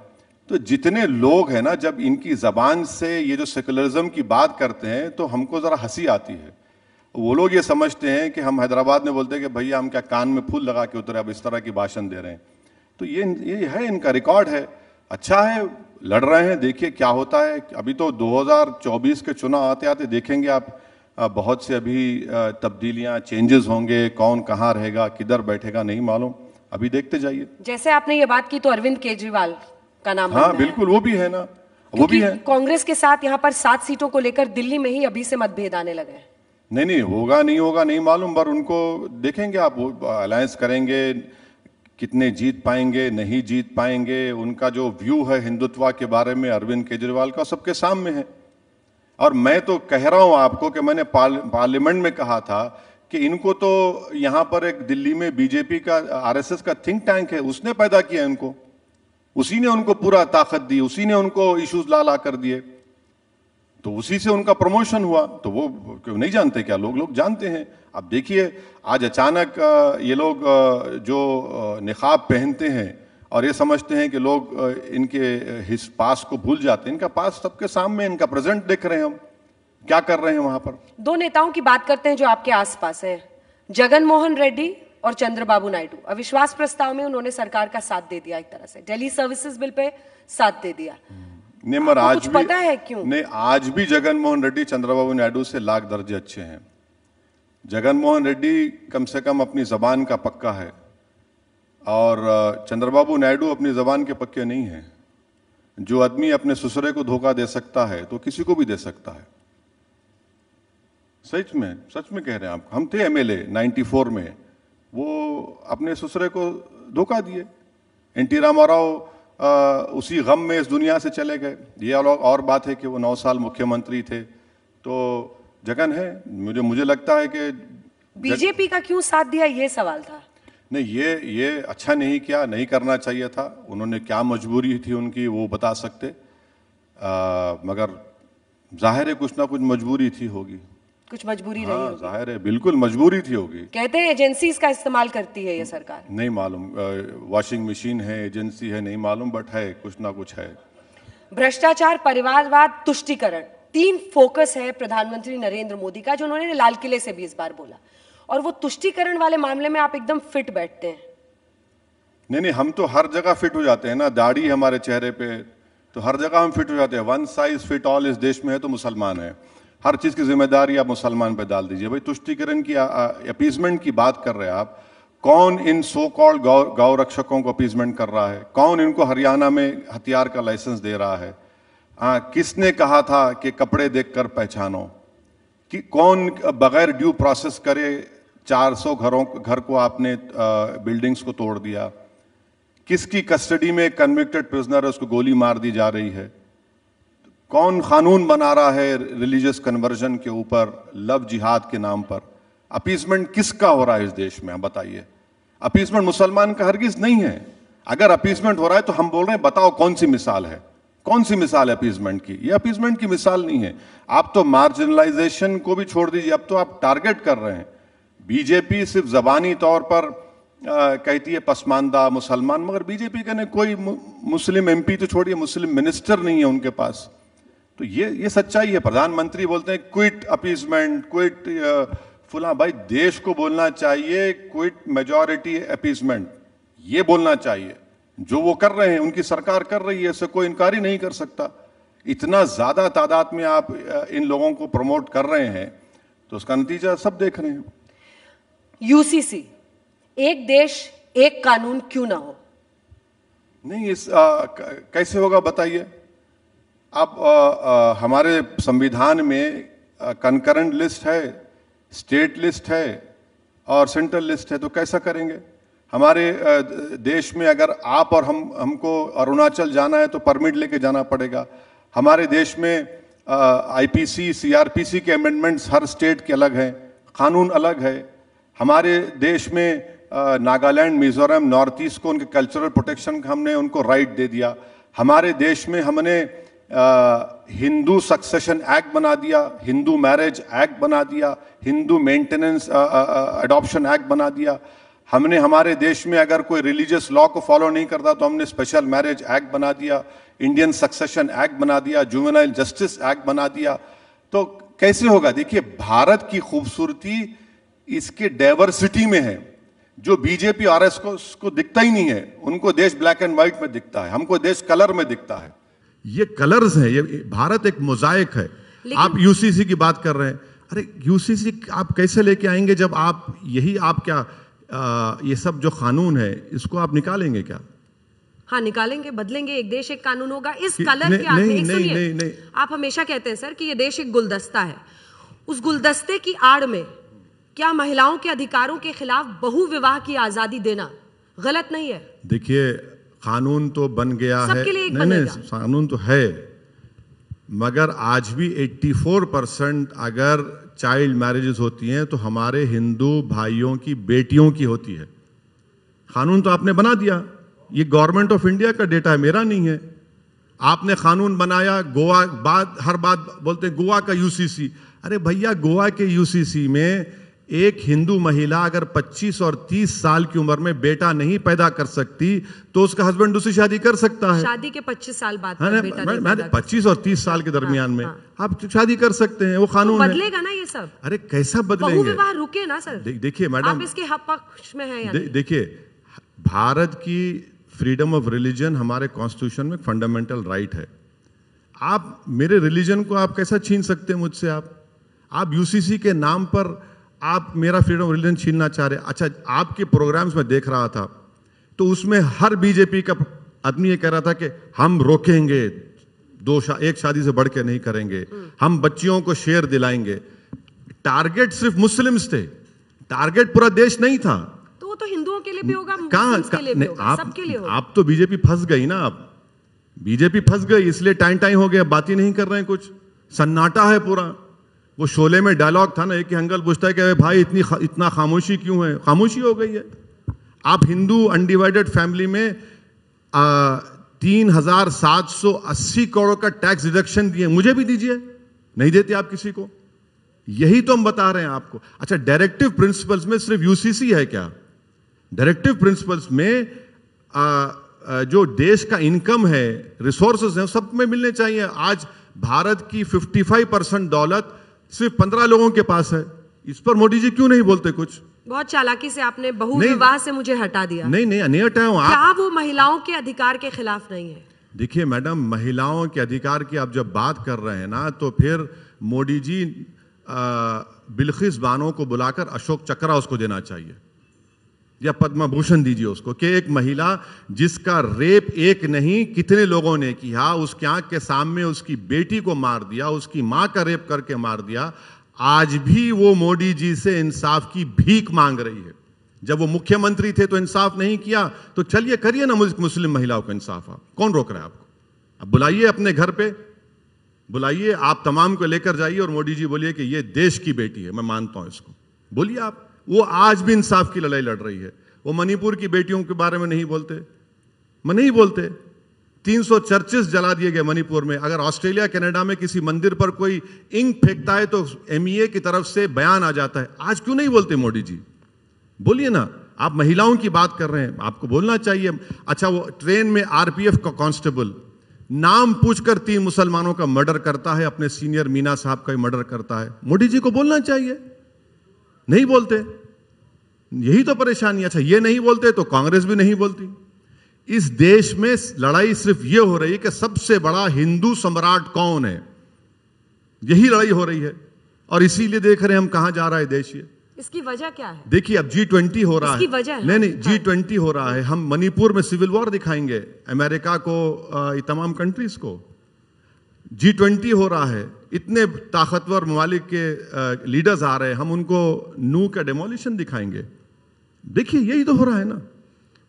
तो जितने लोग हैं ना, जब इनकी जबान से ये जो सेकुलरिज्म की बात करते हैं तो हमको जरा हंसी आती है। वो लोग ये समझते हैं कि हम हैदराबाद में बोलते हैं कि भैया हम क्या कान में फूल लगा के उतरे, अब इस तरह की भाषण दे रहे हैं। तो ये है, इनका रिकॉर्ड है। अच्छा है, लड़ रहे हैं, देखिए क्या होता है। अभी तो 2024 के चुनाव आते आते देखेंगे आप, बहुत से अभी तब्दीलियां, चेंजेस होंगे, कौन कहाँ रहेगा, किधर बैठेगा नहीं मालूम, अभी देखते जाइए। जैसे आपने ये बात की तो अरविंद केजरीवाल का नाम हाँ बिल्कुल, वो भी है ना, वो भी है। कांग्रेस के साथ यहाँ पर 7 सीटों को लेकर दिल्ली में ही अभी से मतभेद आने लगे हैं। नहीं होगा नहीं मालूम, पर उनको देखेंगे आप, वो अलायंस करेंगे, कितने जीत पाएंगे नहीं जीत पाएंगे। उनका जो व्यू है हिंदुत्व के बारे में अरविंद केजरीवाल का सबके सामने है। और मैं तो कह रहा हूं आपको कि मैंने पार्लियामेंट में कहा था कि इनको तो यहां पर एक दिल्ली में बीजेपी का, आरएसएस का थिंक टैंक है, उसने पैदा किया इनको, उसी ने उनको पूरा ताकत दी, उसी ने उनको इश्यूज ला कर दिए, तो उसी से उनका प्रमोशन हुआ। तो वो क्यों नहीं जानते क्या? लोग जानते हैं। अब देखिए आज अचानक ये लोग जो निकाब पहनते हैं और ये समझते हैं कि लोग इनके पास को भूल जाते हैं। इनका पास सबके सामने, इनका प्रेजेंट देख रहे हैं हम क्या कर रहे हैं वहां पर। 2 नेताओं की बात करते हैं जो आपके आसपास हैं, जगन मोहन रेड्डी और चंद्रबाबू नायडू। अविश्वास प्रस्ताव में उन्होंने सरकार का साथ दे दिया, एक तरह से दिल्ली सर्विसेज बिल पे साथ दे दिया। नहीं, मगर आज कुछ पता है क्यों? नहीं, आज भी जगन मोहन रेड्डी चंद्रबाबू नायडू से लाख दर्जे अच्छे हैं। जगन मोहन रेड्डी कम से कम अपनी जबान का पक्का है और चंद्रबाबू नायडू अपनी जबान के पक्के नहीं हैं। जो आदमी अपने ससुरे को धोखा दे सकता है तो किसी को भी दे सकता है। सच में कह रहे हैं आप। हम थे एमएलए 94 में, वो अपने ससुरे को धोखा दिए। एनटी रामाराव उसी गम में इस दुनिया से चले गए। ये और बात है कि वो 9 साल मुख्यमंत्री थे। तो जगन है, मुझे लगता है कि बीजेपी का क्यों साथ दिया, ये सवाल था। नहीं, ये अच्छा नहीं किया, नहीं करना चाहिए था। उन्होंने क्या मजबूरी थी उनकी वो बता सकते, मगर जाहिर है कुछ ना कुछ मजबूरी थी होगी। कुछ मजबूरी रही होगी। जाहिर है, बिल्कुल मजबूरी थी होगी। कहते हैं एजेंसीज का इस्तेमाल करती है ये सरकार। नहीं मालूम, वॉशिंग मशीन है, एजेंसी है, नहीं मालूम, बट है, कुछ ना कुछ है। भ्रष्टाचार, परिवारवाद, तुष्टीकरण, 3 फोकस है प्रधानमंत्री नरेंद्र मोदी का, जो उन्होंने लाल किले से भी इस बार बोला। और वो तुष्टीकरण वाले मामले में आप एकदम फिट बैठते हैं। नहीं, हम तो हर जगह फिट हो जाते हैं ना। दाढ़ी हमारे चेहरे पे, तो हर जगह हम फिट हो जाते हैं। 1 साइज फिट ऑल इस देश में है तो मुसलमान है। हर चीज की जिम्मेदारी आप मुसलमान पे डाल दीजिए। भाई तुष्टीकरण की, अपीजमेंट की बात कर रहे हैं आप। कौन इन सो कॉल्ड गौ रक्षकों को अपीजमेंट कर रहा है? कौन इनको हरियाणा में हथियार का लाइसेंस दे रहा है? किसने कहा था कि कपड़े देखकर पहचानो? कि कौन बगैर ड्यू प्रोसेस करे 400 घर को आपने बिल्डिंग्स को तोड़ दिया? किसकी कस्टडी में कन्विक्टेड प्रिजनर है, उसको गोली मार दी जा रही है? कौन कानून बना रहा है रिलीजियस कन्वर्जन के ऊपर, लव जिहाद के नाम पर? अपीसमेंट किसका हो रहा है इस देश में, आप बताइए। अपीसमेंट मुसलमान का हरगिज नहीं है। अगर अपीसमेंट हो रहा है तो हम बोल रहे हैं बताओ कौन सी मिसाल है, कौन सी मिसाल है अपीसमेंट की? ये अपीसमेंट की मिसाल नहीं है। आप तो मार्जिनलाइजेशन को भी छोड़ दीजिए, अब तो आप टारगेट कर रहे हैं। बीजेपी सिर्फ जबानी तौर पर कहती है पसमानदा मुसलमान, मगर बीजेपी का कोई मुस्लिम एमपी तो छोड़िए, मुस्लिम मिनिस्टर नहीं है उनके पास। तो ये सच्चाई है। प्रधानमंत्री बोलते हैं क्विट अपीसमेंट, क्विट फुला। भाई देश को बोलना चाहिए क्विट मेजॉरिटी अपीसमेंट, ये बोलना चाहिए। जो वो कर रहे हैं, उनकी सरकार कर रही है, इससे कोई इनकार ही नहीं कर सकता। इतना ज्यादा तादाद में आप इन लोगों को प्रमोट कर रहे हैं तो उसका नतीजा सब देख रहे हैं। यूसीसी, एक देश एक कानून क्यों ना हो? नहीं, कैसे होगा बताइए। अब हमारे संविधान में कंकरेंट लिस्ट है, स्टेट लिस्ट है और सेंट्रल लिस्ट है, तो कैसा करेंगे? हमारे देश में अगर आप और हमको अरुणाचल जाना है तो परमिट लेके जाना पड़ेगा। हमारे देश में आईपीसी, सीआरपीसी के अमेंडमेंट्स हर स्टेट के अलग हैं, कानून अलग है। हमारे देश में नागालैंड, मिजोरम, नॉर्थ ईस्ट को उनके कल्चरल प्रोटेक्शन का हमने उनको राइट दे दिया। हमारे देश में हमने हिंदू सक्सेशन एक्ट बना दिया, हिंदू मैरिज एक्ट बना दिया, हिंदू मेंटेनेंस अडॉप्शन एक्ट बना दिया। हमने हमारे देश में अगर कोई रिलीजियस लॉ को फॉलो नहीं करता तो हमने स्पेशल मैरिज एक्ट बना दिया, इंडियन सक्सेशन एक्ट बना दिया, जुवेनाइल जस्टिस एक्ट बना दिया। तो कैसे होगा? देखिए, भारत की खूबसूरती इसके डाइवर्सिटी में है, जो बीजेपी आरएस को दिखता ही नहीं है। उनको देश ब्लैक एंड व्हाइट में दिखता है, हमको देश कलर में दिखता है। ये कलर्स हैं, ये भारत एक मोजाइक है। आप यूसीसी की बात कर रहे हैं, अरे यूसीसी आप कैसे लेके आएंगे जब आप क्या ये सब जो कानून है इसको आप निकालेंगे क्या? हाँ, निकालेंगे, बदलेंगे। एक देश एक कानून होगा। इस कलर के आगे सुनिए, आप हमेशा कहते हैं सर कि ये देश एक गुलदस्ता है। उस गुलदस्ते की आड़ में क्या महिलाओं के अधिकारों के खिलाफ बहुविवाह की आजादी देना गलत नहीं है? देखिए, कानून तो बन गया है, नहीं, कानून तो है, मगर आज भी 84% अगर चाइल्ड मैरिजेस होती हैं तो हमारे हिंदू भाइयों की बेटियों की होती है। कानून तो आपने बना दिया, ये गवर्नमेंट ऑफ इंडिया का डेटा है, मेरा नहीं है। आपने कानून बनाया, गोवा हर बात बोलते हैं गोवा का यूसीसी। अरे भैया, गोवा के यूसीसी में एक हिंदू महिला अगर 25 और 30 साल की उम्र में बेटा नहीं पैदा कर सकती तो उसका हस्बैंड दूसरी शादी कर सकता है। शादी के 25 साल बाद बेटा 25 और 30 साल के दरमियान में आप शादी कर सकते हैं, वो कानून तो बदलेगा ना ये सब? अरे कैसा बदलेंगे? बहुविवाह रुके ना सर। देखिए मैडम, आप इसके पक्ष में हैं? देखिए, भारत की फ्रीडम ऑफ रिलीजन हमारे कॉन्स्टिट्यूशन में फंडामेंटल राइट है। आप मेरे रिलीजन को आप कैसा छीन सकते हैं मुझसे? आप यूसीसी के नाम पर आप मेरा फ्रीडम ऑफ रिलीजन छीनना चाह रहे हैं। अच्छा, आपके प्रोग्राम्स में देख रहा था तो उसमें हर बीजेपी का आदमी ये कह रहा था कि हम रोकेंगे, एक शादी से बढ़ के नहीं करेंगे, हम बच्चियों को शेयर दिलाएंगे। टारगेट सिर्फ मुस्लिम्स थे, टारगेट पूरा देश नहीं था। तो वो तो हिंदुओं के लिए भी होगा, मुस्लिम्स के लिए भी होगा, सबके लिए होगा। आप तो बीजेपी फंस गई ना, आप बीजेपी फंस गई, इसलिए टाइम हो गया, बात ही नहीं कर रहे हैं, कुछ सन्नाटा है पूरा। वो शोले में डायलॉग था ना, एक ही अंकल पूछता है कि भाई इतना खामोशी क्यों है? खामोशी हो गई है। आप हिंदू अनडिवाइडेड फैमिली में 3,780 करोड़ का टैक्स डिडक्शन दिए, मुझे भी दीजिए, नहीं देते आप किसी को। यही तो हम बता रहे हैं आपको। अच्छा, डायरेक्टिव प्रिंसिपल्स में सिर्फ यूसीसी है क्या? डायरेक्टिव प्रिंसिपल्स में जो देश का इनकम है, रिसोर्सेज है, सब में मिलने चाहिए। आज भारत की 55% दौलत सिर्फ 15 लोगों के पास है। इस पर मोदी जी क्यों नहीं बोलते कुछ? बहुत चालाकी से आपने बहुविवाह से मुझे हटा दिया। नहीं हटाया हूं। क्या वो महिलाओं के अधिकार के खिलाफ नहीं है? देखिए मैडम, महिलाओं के अधिकार की आप जब बात कर रहे हैं ना, तो फिर मोदी जी बिल्किस बानो को बुलाकर अशोक चक्र उसको देना चाहिए, या पद्म भूषण दीजिए उसको, कि एक महिला जिसका रेप एक नहीं कितने लोगों ने किया, उसके आंख के सामने उसकी बेटी को मार दिया, उसकी मां का रेप करके मार दिया, आज भी वो मोदी जी से इंसाफ की भीख मांग रही है। जब वो मुख्यमंत्री थे तो इंसाफ नहीं किया, तो चलिए करिए ना मुस्लिम महिलाओं का इंसाफ। आप कौन रोक रहा है आपको? अब बुलाइए, अपने घर पे बुलाइए, आप तमाम को लेकर जाइए और मोदी जी बोलिए कि ये देश की बेटी है, मैं मानता हूं इसको, बोलिए आप। वो आज भी इंसाफ की लड़ाई लड़ रही है। वो मणिपुर की बेटियों के बारे में नहीं बोलते। 300 चर्चेस जला दिए गए मणिपुर में। अगर ऑस्ट्रेलिया कनाडा में किसी मंदिर पर कोई इंक फेंकता है तो MEA की तरफ से बयान आ जाता है। आज क्यों नहीं बोलते मोदी जी? बोलिए ना। आप महिलाओं की बात कर रहे हैं, आपको बोलना चाहिए। अच्छा, वो ट्रेन में RPF का कांस्टेबल नाम पूछकर 3 मुसलमानों का मर्डर करता है, अपने सीनियर मीना साहब का मर्डर करता है, मोदी जी को बोलना चाहिए, नहीं बोलते। यही तो परेशानी। अच्छा, ये नहीं बोलते तो कांग्रेस भी नहीं बोलती। इस देश में लड़ाई सिर्फ ये हो रही है कि सबसे बड़ा हिंदू सम्राट कौन है, यही लड़ाई हो रही है। और इसीलिए देख रहे हैं हम कहां जा रहा है देश। ये इसकी वजह क्या है? देखिए, अब G20 हो रहा है। वजह है? नहीं, G20 हो रहा है। हम मणिपुर में सिविल वॉर दिखाएंगे अमेरिका को, तमाम कंट्रीज को। G20 हो रहा है, इतने ताकतवर ममालिक के लीडर्स आ रहे हैं, हम उनको नू का डेमोलिशन दिखाएंगे। देखिए, यही तो हो रहा है ना।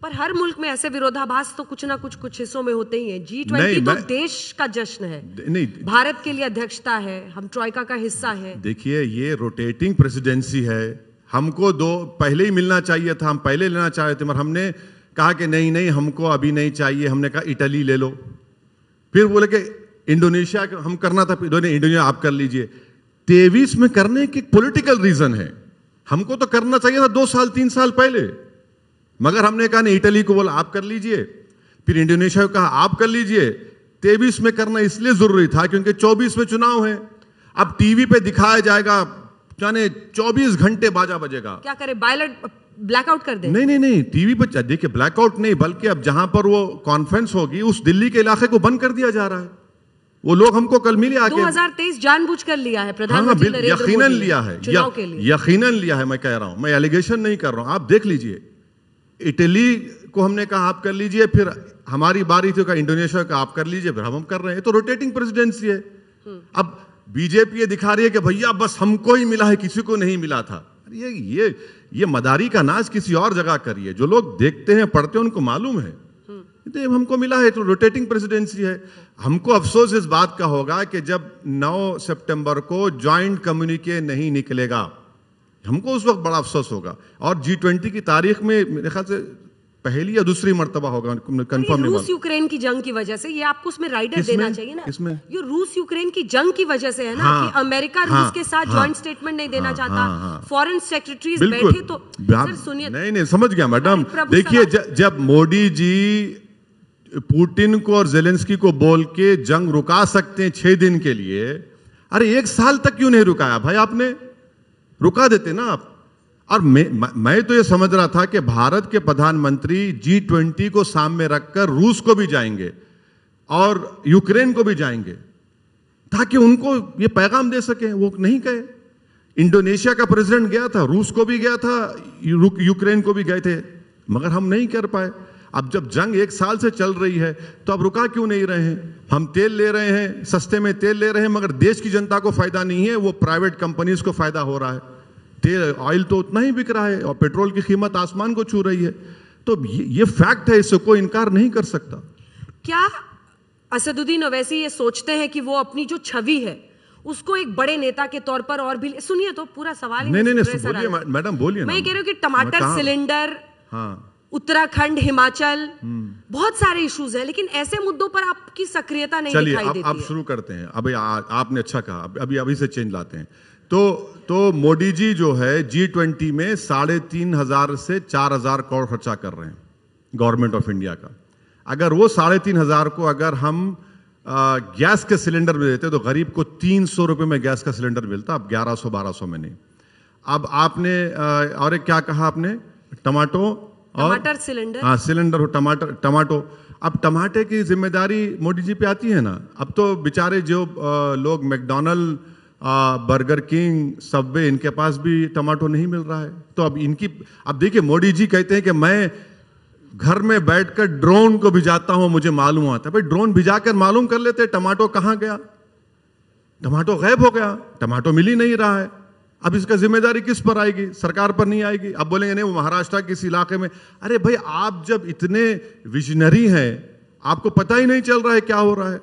पर हर मुल्क में ऐसे विरोधाभास तो कुछ ना कुछ हिस्सों में होते ही हैं। G20 तो देश का जश्न है, नहीं, भारत के लिए अध्यक्षता है, हम ट्रॉइका का हिस्सा है। देखिए, ये रोटेटिंग प्रेसिडेंसी है। हमको पहले ही मिलना चाहिए था, हम पहले लेना चाहते थे, मगर हमने कहा कि नहीं, हमको अभी नहीं चाहिए। हमने कहा इटली ले लो, फिर बोले कि इंडोनेशिया हम करना था, इंडोनेशिया आप कर लीजिए। 23 में करने की पॉलिटिकल रीजन है। हमको तो करना चाहिए था 2 साल 3 साल पहले। मगर हमने कहा नहीं, इटली को बोला आप कर लीजिए, फिर इंडोनेशिया को कहा आप कर लीजिए। 23 में करना इसलिए जरूरी था क्योंकि 24 में चुनाव है। अब टीवी पे दिखाया जाएगा, जाने 24 घंटे बाजा बजेगा। क्या करे, बायलट ब्लैकआउट कर दे? नहीं, टीवी पे देखिए ब्लैकआउट नहीं, बल्कि अब जहां पर वो कॉन्फ्रेंस होगी उस दिल्ली के इलाके को बंद कर दिया जा रहा है। वो लोग हमको कल मिले आके 2023 जानबूझकर लिया है प्रधानमंत्री नरेंद्र मोदी ने, यकीनन लिया है, चुनाव के लिए यकीनन लिया है। मैं कह रहा हूं, मैं एलिगेशन नहीं कर रहा हूं, आप देख लीजिए। इटली को हमने कहा आप कर लीजिए, फिर हमारी बारी थी, इंडोनेशिया का आप कर लीजिए, फिर हम कर रहे हैं। तो रोटेटिंग प्रेसिडेंसी है। अब बीजेपी ये दिखा रही है कि भैया बस हमको ही मिला है, किसी को नहीं मिला था। ये मदारी का नाच किसी और जगह करिए। जो लोग देखते हैं पढ़ते हैं उनको मालूम है, तो हमको मिला है, तो रोटेटिंग प्रेसिडेंसी है। हमको अफसोस इस बात का होगा कि जब 9 सितंबर को जॉइंट कम्युनिके नहीं निकलेगा, हमको उस वक्त बड़ा अफसोस होगा। और G20 की तारीख में मेरे ख्याल से पहली या दूसरी मर्तबा होगा, कंफर्म नहीं। रूस यूक्रेन की जंग की वजह से ये आपको उसमें राइडर देना चाहिए ना। इसमें ये रूस यूक्रेन की जंग की वजह से है ना, कि अमेरिका रूस के साथ जॉइंट स्टेटमेंट नहीं देना चाहता। फॉरेन सेक्रेटरीज बैठे तो सर सुनिए। नहीं समझ गया मैडम। देखिए जब मोदी जी पुतिन को और जेलेंस्की को बोल के जंग रुका सकते हैं 6 दिन के लिए, अरे 1 साल तक क्यों नहीं रुकाया भाई? आपने रुका देते ना आप। और मैं तो ये समझ रहा था कि भारत के प्रधानमंत्री G20 को सामने रखकर रूस को भी जाएंगे और यूक्रेन को भी जाएंगे, ताकि उनको ये पैगाम दे सके। वो नहीं गए। इंडोनेशिया का प्रेसिडेंट गया था, रूस को भी गया था, यूक्रेन को भी गए थे, मगर हम नहीं कर पाए। अब जब जंग 1 साल से चल रही है तो अब रुका क्यों नहीं रहे हैं? हम तेल ले रहे हैं, सस्ते में तेल ले रहे हैं, मगर देश की जनता को फायदा नहीं है, वो प्राइवेट कंपनीज को फायदा हो रहा है। तेल ऑयल तो उतना ही बिक रहा है और पेट्रोल की कीमत आसमान को छू रही है। तो ये फैक्ट है, इससे कोई इनकार नहीं कर सकता। क्या असदुद्दीन ओवैसी ये सोचते हैं कि वो अपनी जो छवि है उसको एक बड़े नेता के तौर पर और भी, सुनिए तो पूरा सवाल नहीं बोलिए मैडम, बोलिए। मैं कह रही हूँ कि टमाटर सिलेंडर, उत्तराखंड, हिमाचल, बहुत सारे इश्यूज हैं, लेकिन ऐसे मुद्दों पर आपकी सक्रियता नहीं दिखाई देती है। आप शुरू करते हैं। अभी आपने अच्छा कहा, अभी से चेंज लाते हैं। तो मोदी जी जो है G20 में 3,500 से 4,000 करोड़ खर्चा कर रहे हैं गवर्नमेंट ऑफ इंडिया का। अगर वो 3,500 को अगर हम गैस के सिलेंडर में देते तो गरीब को 300 रुपए में गैस का सिलेंडर मिलता, अब 1100-1200 में नहीं। अब आपने और एक क्या कहा आपने? टमाटर सिलेंडर। हाँ, सिलेंडर हो, टमाटो। अब टमाटे की जिम्मेदारी मोदी जी पे आती है ना। अब तो बेचारे जो लोग मैकडॉनल्ड, बर्गर किंग, सबवे, इनके पास भी टमाटो नहीं मिल रहा है। तो अब देखिए मोदी जी कहते हैं कि मैं घर में बैठकर ड्रोन को भिजाता हूं, मुझे मालूम आता है। भाई ड्रोन भिजाकर मालूम कर लेते टमाटो कहां गया। टमाटो गायब हो गया, टमाटो मिल ही नहीं रहा है। अब इसका जिम्मेदारी किस पर आएगी? सरकार पर नहीं आएगी। अब बोलेंगे नहीं वो महाराष्ट्र के इस इलाके में। अरे भाई आप जब इतने विजनरी हैं, आपको पता ही नहीं चल रहा है क्या हो रहा है।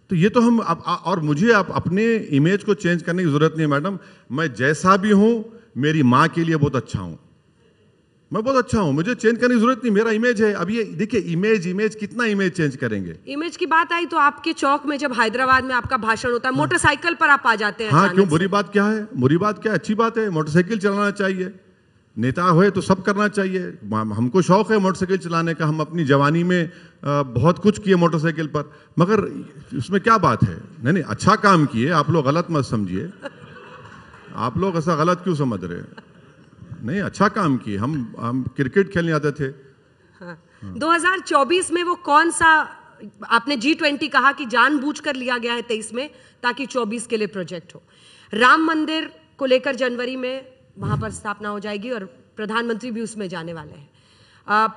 तो ये तो हम और मुझे आप अपने इमेज को चेंज करने की जरूरत नहीं है मैडम। मैं जैसा भी हूं मेरी मां के लिए बहुत अच्छा हूं, मैं बहुत अच्छा हूं, मुझे चेंज करने की जरूरत नहीं। मेरा इमेज है। अब ये देखिए इमेज कितना इमेज चेंज करेंगे। इमेज की बात आई तो आपके चौक में जब हैदराबाद में आपका भाषण होता है, मोटरसाइकिल पर आप आ जाते हैं। हाँ, क्यों? बुरी बात क्या है? बुरी बात क्या? अच्छी बात है। मोटरसाइकिल चलाना चाहिए, नेता हुए तो सब करना चाहिए। हमको शौक है मोटरसाइकिल चलाने का। हम अपनी जवानी में बहुत कुछ किए मोटरसाइकिल पर, मगर उसमें क्या बात है? नहीं, अच्छा काम किए आप लोग, गलत मत समझिए। आप लोग ऐसा गलत क्यों समझ रहे हैं? नहीं, अच्छा काम किए। हम क्रिकेट खेलने आते थे। हाँ। 2024 में वो कौन सा, आपने G20 कहा कि जानबूझकर लिया गया है 23 में ताकि 24 के लिए प्रोजेक्ट हो। राम मंदिर को लेकर जनवरी में वहां पर स्थापना हो जाएगी और प्रधानमंत्री भी उसमें जाने वाले हैं।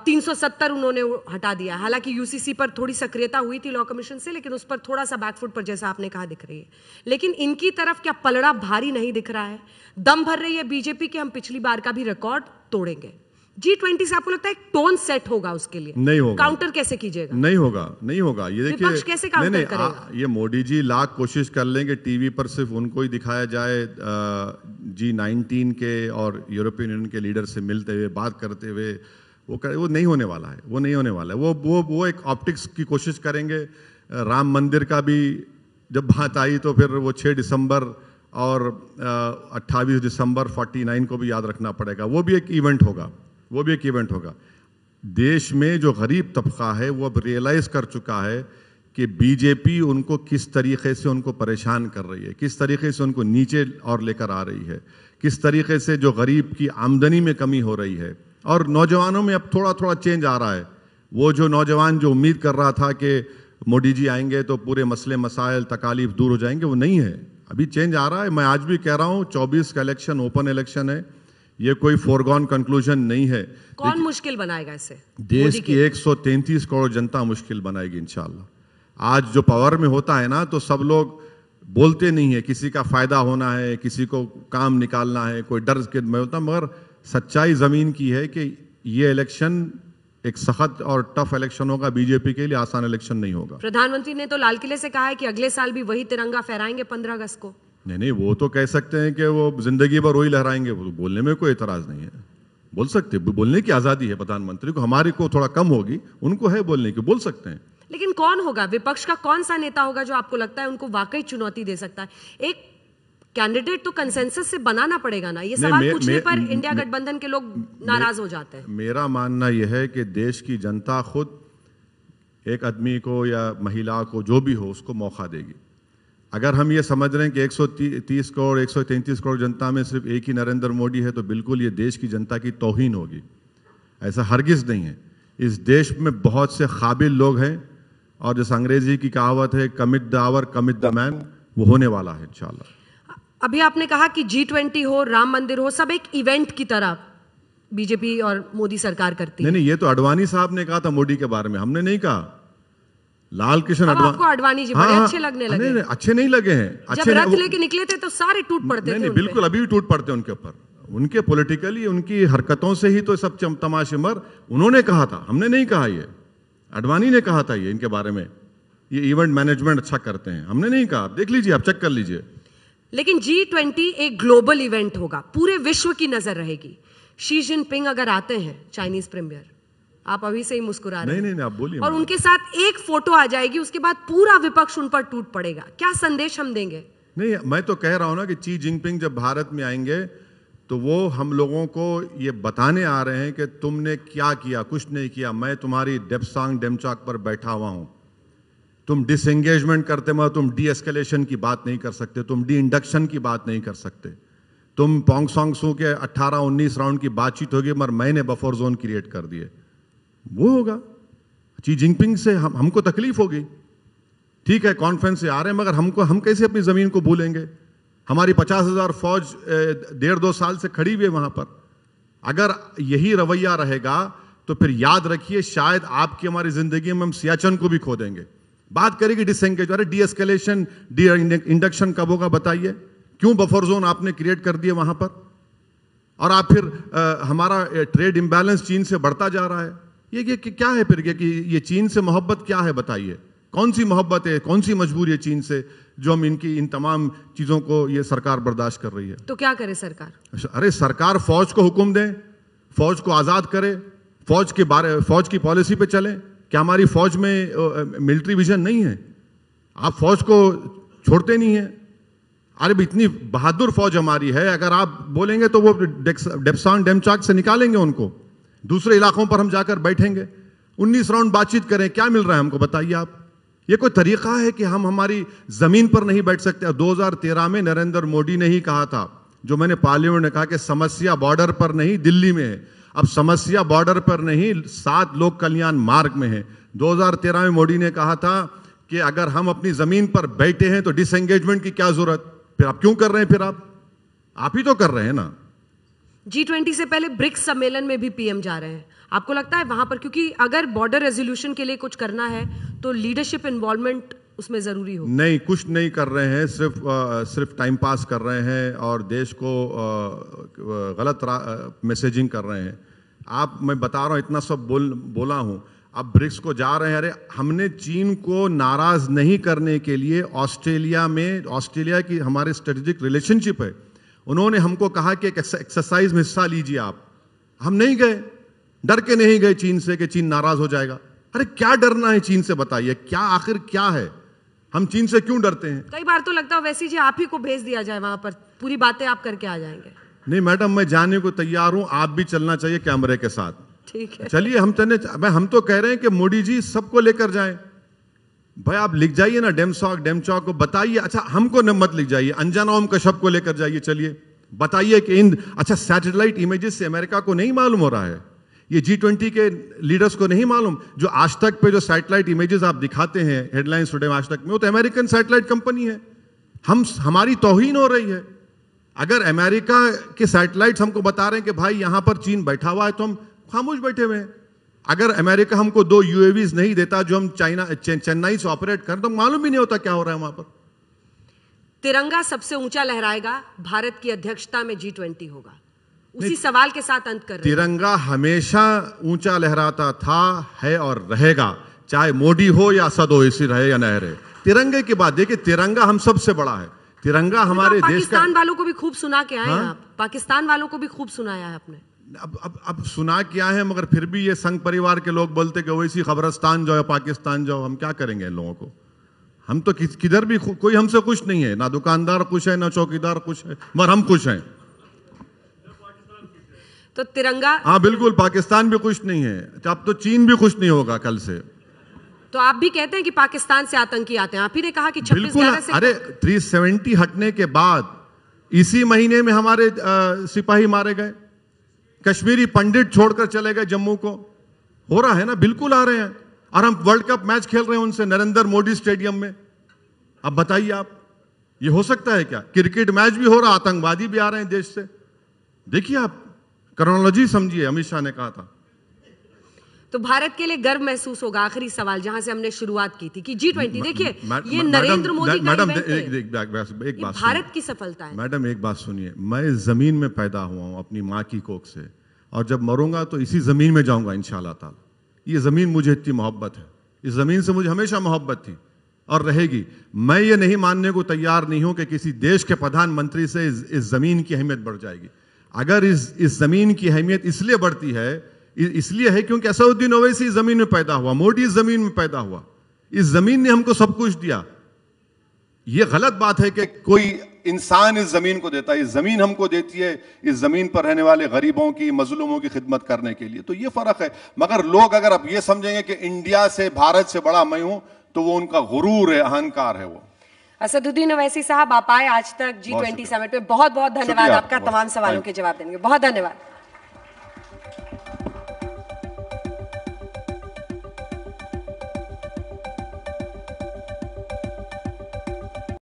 370 उन्होंने हटा दिया। हालांकि यूसीसी पर थोड़ी सक्रियता हुई थी लॉ कमीशन से, लेकिन उस पर थोड़ा सा बैकफुट पर जैसा आपने कहा दिख रही है। लेकिन इनकी तरफ क्या पलड़ा भारी नहीं दिख रहा है? दम भर रही है बीजेपी कि हम पिछली बार का भी रिकॉर्ड तोड़ेंगे। G20 से आपको लगता है एक टोन सेट होगा उसके लिए? नहीं होगा। काउंटर कैसे कीजिएगा? नहीं होगा। ये देखिए विपक्ष कैसे काउंटर करेगा? ये मोदी जी लाख कोशिश कर लेंगे टीवी पर सिर्फ उनको ही दिखाया जाए G19 के और यूरोपियन यूनियन के लीडर से मिलते हुए, बात करते हुए। वो नहीं होने वाला है। वो एक ऑप्टिक्स की कोशिश करेंगे। राम मंदिर का भी जब बात आई तो फिर वो 6 दिसंबर और 28 दिसंबर 49 को भी याद रखना पड़ेगा। वो भी एक इवेंट होगा। देश में जो गरीब तबका है वो अब रियलाइज कर चुका है कि बीजेपी उनको किस तरीके से उनको परेशान कर रही है, किस तरीके से उनको नीचे और लेकर आ रही है, किस तरीके से जो गरीब की आमदनी में कमी हो रही है। और नौजवानों में अब थोड़ा थोड़ा चेंज आ रहा है। वो जो नौजवान जो उम्मीद कर रहा था कि मोदी जी आएंगे तो पूरे मसले मसाइल तकालीफ दूर हो जाएंगे, वो नहीं है। अभी चेंज आ रहा है। मैं आज भी कह रहा हूं 24 का इलेक्शन ओपन इलेक्शन है, ये कोई फोरगॉन कंक्लूजन नहीं है। कौन मुश्किल बनाएगा इसे? देश की 133 करोड़ जनता मुश्किल बनाएगी इंशाल्लाह। आज जो पावर में होता है ना, तो सब लोग बोलते नहीं है, किसी का फायदा होना है, किसी को काम निकालना है, कोई डर के में होता, मगर सच्चाई जमीन की है कि ये इलेक्शन एक सख्त और टफ इलेक्शन होगा। बीजेपी के लिए आसान इलेक्शन नहीं होगा। प्रधानमंत्री ने तो लाल किले से कहा है कि अगले साल भी वही तिरंगा फहराएंगे 15 अगस्त को। नहीं, वो तो कह सकते हैं कि वो जिंदगी भर वही लहराएंगे, वो बोलने में कोई एतराज नहीं है, बोल सकते, बोलने की आजादी है प्रधानमंत्री को। हमारी को थोड़ा कम होगी, उनको है बोलने की, बोल सकते हैं। लेकिन कौन होगा विपक्ष का, कौन सा नेता होगा जो आपको लगता है उनको वाकई चुनौती दे सकता है? एक कैंडिडेट तो कंसेंसस से बनाना पड़ेगा ना। ये सवाल पूछने पर इंडिया गठबंधन के लोग नाराज हो जाते हैं। मेरा मानना यह है कि देश की जनता खुद एक आदमी को या महिला को जो भी हो उसको मौका देगी। अगर हम ये समझ रहे हैं कि 130 करोड़ 133 करोड़ जनता में सिर्फ एक ही नरेंद्र मोदी है, तो बिल्कुल ये देश की जनता की तौहीन होगी। ऐसा हरगिज नहीं है। इस देश में बहुत से काबिल लोग हैं, और जैसे अंग्रेजी की कहावत है, cometh the hour cometh the man, वो होने वाला है इंशाल्लाह। अभी आपने कहा कि G20 हो, राम मंदिर हो, सब एक इवेंट की तरह बीजेपी और मोदी सरकार करती है। नहीं, ये तो अडवाणी साहब ने कहा था मोदी के बारे में, हमने नहीं कहा। लाल कृष्ण आपको अडवाणी जी बड़े अच्छे लगने लगे? नहीं, अच्छे नहीं लगे हैं। जब रथ लेके निकले थे तो सारे टूट पड़ते थे। नहीं, बिल्कुल अभी भी टूट पड़ते हैं उनके ऊपर। उनके पॉलिटिकली उनकी हरकतों से ही तो सब तमाशे, मर उन्होंने कहा था, हमने नहीं कहा। ये अडवाणी ने कहा था ये इनके बारे में, ये इवेंट मैनेजमेंट अच्छा करते हैं, हमने नहीं कहा। देख लीजिए, आप चेक कर लीजिए। लेकिन G20 एक ग्लोबल इवेंट होगा, पूरे विश्व की नजर रहेगी। शी जिनपिंग अगर आते हैं, चाइनीज प्रीमियर, आप अभी से ही मुस्कुरा रहे हैं। नहीं, आप बोलिए। और उनके साथ एक फोटो आ जाएगी, उसके बाद पूरा विपक्ष उन पर टूट पड़ेगा। क्या संदेश हम देंगे? नहीं, मैं तो कह रहा हूं ना कि शी जिनपिंग जब भारत में आएंगे तो वो हम लोगों को ये बताने आ रहे हैं कि तुमने क्या किया, कुछ नहीं किया। मैं तुम्हारी डेप्सांग डेमचाक पर बैठा हुआ हूं। तुम डिसएंगेजमेंट करते मगर तुम डी एस्केलेशन की बात नहीं कर सकते, तुम डी इंडक्शन की बात नहीं कर सकते। तुम पोंग सोंग सू के 18-19 राउंड की बातचीत होगी, मगर मैंने बफर जोन क्रिएट कर दिए। वो होगा शी जिनपिंग से हमको तकलीफ होगी। ठीक है, कॉन्फ्रेंस से आ रहे हैं, मगर हम कैसे अपनी जमीन को भूलेंगे? हमारी 50,000 फौज 1.5-2 साल से खड़ी हुई है वहां पर। अगर यही रवैया रहेगा तो फिर याद रखिए, शायद आपकी हमारी जिंदगी में हम सियाचिन को भी खो देंगे। बात करेगी डिसएंगेज, अरे डी एस्केलेशन, डी इंडक्शन कब होगा बताइए? क्यों बफर जोन आपने क्रिएट कर दिए वहां पर? और आप फिर हमारा ट्रेड इंबैलेंस चीन से बढ़ता जा रहा है। ये क्या है फिर? कि ये चीन से मोहब्बत क्या है बताइए? कौन सी मोहब्बत है, कौन सी मजबूरी है चीन से, जो हम इन तमाम चीजों को ये सरकार बर्दाश्त कर रही है? तो क्या करे सरकार? अरे सरकार फौज को हुक्म दे, फौज को आजाद करे, फौज की पॉलिसी पे चले। क्या हमारी फौज में मिलिट्री विजन नहीं है? आप फौज को छोड़ते नहीं है। अरे इतनी बहादुर फौज हमारी है, अगर आप बोलेंगे तो वो डेप्सांग डेमचाक से निकालेंगे उनको, दूसरे इलाकों पर हम जाकर बैठेंगे, 19 राउंड बातचीत करें। क्या मिल रहा है हमको बताइए आप? ये कोई तरीका है कि हम हमारी जमीन पर नहीं बैठ सकते? 2013 में नरेंद्र मोदी ने ही कहा था, जो मैंने पार्लियामेंट में कहा, कि समस्या बॉर्डर पर नहीं दिल्ली में है। अब समस्या बॉर्डर पर नहीं, 7 लोक कल्याण मार्ग में है। 2013 में मोदी ने कहा था कि अगर हम अपनी जमीन पर बैठे हैं तो डिसएंगेजमेंट की क्या जरूरत? फिर आप क्यों कर रहे हैं? फिर आप ही तो कर रहे हैं ना। G20 से पहले ब्रिक्स सम्मेलन में भी पीएम जा रहे हैं। आपको लगता है वहां पर, क्योंकि अगर बॉर्डर रेजोल्यूशन के लिए कुछ करना है तो लीडरशिप इन्वॉल्वमेंट उसमें जरूरी हो? नहीं, कुछ नहीं कर रहे हैं, सिर्फ टाइम पास कर रहे हैं और देश को गलत मैसेजिंग कर रहे हैं। मैं बता रहा हूं, इतना सब बोला हूं। अब ब्रिक्स को जा रहे हैं। अरे हमने चीन को नाराज नहीं करने के लिए ऑस्ट्रेलिया की हमारे स्ट्रेटेजिक रिलेशनशिप है, उन्होंने हमको कहा कि एक एक्सरसाइज में हिस्सा लीजिए आप। हम नहीं गए, डर के नहीं गए चीन से कि चीन नाराज हो जाएगा। अरे क्या डरना है चीन से बताइए? क्या आखिर क्या है? हम चीन से क्यों डरते हैं? कई बार तो लगता है वैसे जी आप ही को भेज दिया जाए वहां पर, पूरी बातें आप करके आ जाएंगे। नहीं मैडम, मैं जाने को तैयार हूं, आप भी चलना चाहिए कैमरे के साथ। ठीक है, चलिए हम तो कह रहे हैं कि मोदी जी सबको लेकर जाएं। भाई आप लिख जाइए ना डेमचौक को बताइए। अच्छा हमको न मत लिख जाइए, अंजना ओम कश्यप को लेकर जाइए। चलिए बताइए कि अच्छा सैटेलाइट इमेजेस से अमेरिका को नहीं मालूम हो रहा है, ये G20 के लीडर्स को नहीं मालूम, जो आज तक पे जो सैटेलाइट इमेजेस आप दिखाते हैं हेडलाइंस टुडे आज तक में, वो तो अमेरिकन सैटेलाइट कंपनी है। हमारी तौहीन हो रही है। अगर अमेरिका के सैटेलाइट्स हमको बता रहे हैं कि भाई यहां पर चीन बैठा हुआ है, तो हम खामोश बैठे हुए हैं। अगर अमेरिका हमको 2 UAVs नहीं देता जो हम चेन्नई से ऑपरेट कर, तो मालूम भी नहीं होता क्या हो रहा है वहां पर। तिरंगा सबसे ऊंचा लहराएगा, भारत की अध्यक्षता में G20 होगा। उसी सवाल के साथ अंत कर रहे हैं। तिरंगा हमेशा ऊंचा लहराता था, है और रहेगा, चाहे मोदी हो या असद हो, इसी रहे या न रहे। तिरंगे की बात देखिए, तिरंगा हम सबसे बड़ा है। तिरंगा हमारे देश का। पाकिस्तान वालों को भी खूब सुना के आए हैं आप, पाकिस्तान वालों को भी खूब सुनाया है आपने। अब सुना क्या है, मगर फिर भी ये संघ परिवार के लोग बोलते कि वैसी खबरस्तान जाओ, पाकिस्तान जाओ। हम क्या करेंगे इन लोगों को? हम तो किधर भी, कोई हमसे खुश नहीं है, ना दुकानदार खुश है, ना चौकीदार खुश है, मगर हम खुश हैं। तो तिरंगा, हाँ बिल्कुल, पाकिस्तान भी खुश नहीं है। अब तो चीन भी खुश नहीं होगा कल से। तो आप भी कहते हैं कि पाकिस्तान से आतंकी आते हैं। आप ही ने कहा कि 26/11 से। अरे 370 हटने के बाद इसी महीने में हमारे सिपाही मारे गए, कश्मीरी पंडित छोड़कर चले गए जम्मू को। हो रहा है ना, बिल्कुल आ रहे हैं। और हम वर्ल्ड कप मैच खेल रहे हैं उनसे नरेंद्र मोदी स्टेडियम में। अब बताइए आप, ये हो सकता है क्या? क्रिकेट मैच भी हो रहा, आतंकवादी भी आ रहे हैं देश से। देखिए आप क्रोनोलॉजी समझिए, अमित शाह ने कहा था। तो भारत के लिए गर्व महसूस होगा। आखिरी सवाल जहां से हमने शुरुआत की थी कि G20, देखिए ये नरेंद्र मोदी का मैडम इवेंट है। एक बात, भारत की सफलता है। मैडम एक बात सुनिए, मैं इस जमीन में पैदा हुआ हूं अपनी माँ की कोख से, और जब मरूंगा तो इसी जमीन में जाऊंगा इंशाल्लाह ताला। ये जमीन मुझे इतनी मोहब्बत है, इस जमीन से मुझे हमेशा मोहब्बत थी और रहेगी। मैं ये नहीं मानने को तैयार नहीं हूं कि किसी देश के प्रधानमंत्री से इस जमीन की अहमियत बढ़ जाएगी। अगर इस जमीन की अहमियत इसलिए बढ़ती है, इसलिए है क्योंकि असदुद्दीन ओवैसी इस जमीन में पैदा हुआ, मोदी इस जमीन में पैदा हुआ। इस जमीन ने हमको सब कुछ दिया। यह गलत बात है कि कोई इंसान इस जमीन को देता है। इस जमीन हमको देती है इस जमीन पर रहने वाले गरीबों की, मजलूमों की खिदमत करने के लिए। तो यह फर्क है। मगर लोग अगर अब यह समझेंगे कि इंडिया से, भारत से बड़ा मैं हूं, तो वो उनका गुरूर है, अहंकार है। वो असदुद्दीन ओवैसी साहब, आप आए आज तक G20 समिट पे। बहुत बहुत धन्यवाद आपका तमाम सवालों के जवाब देने के। बहुत धन्यवाद।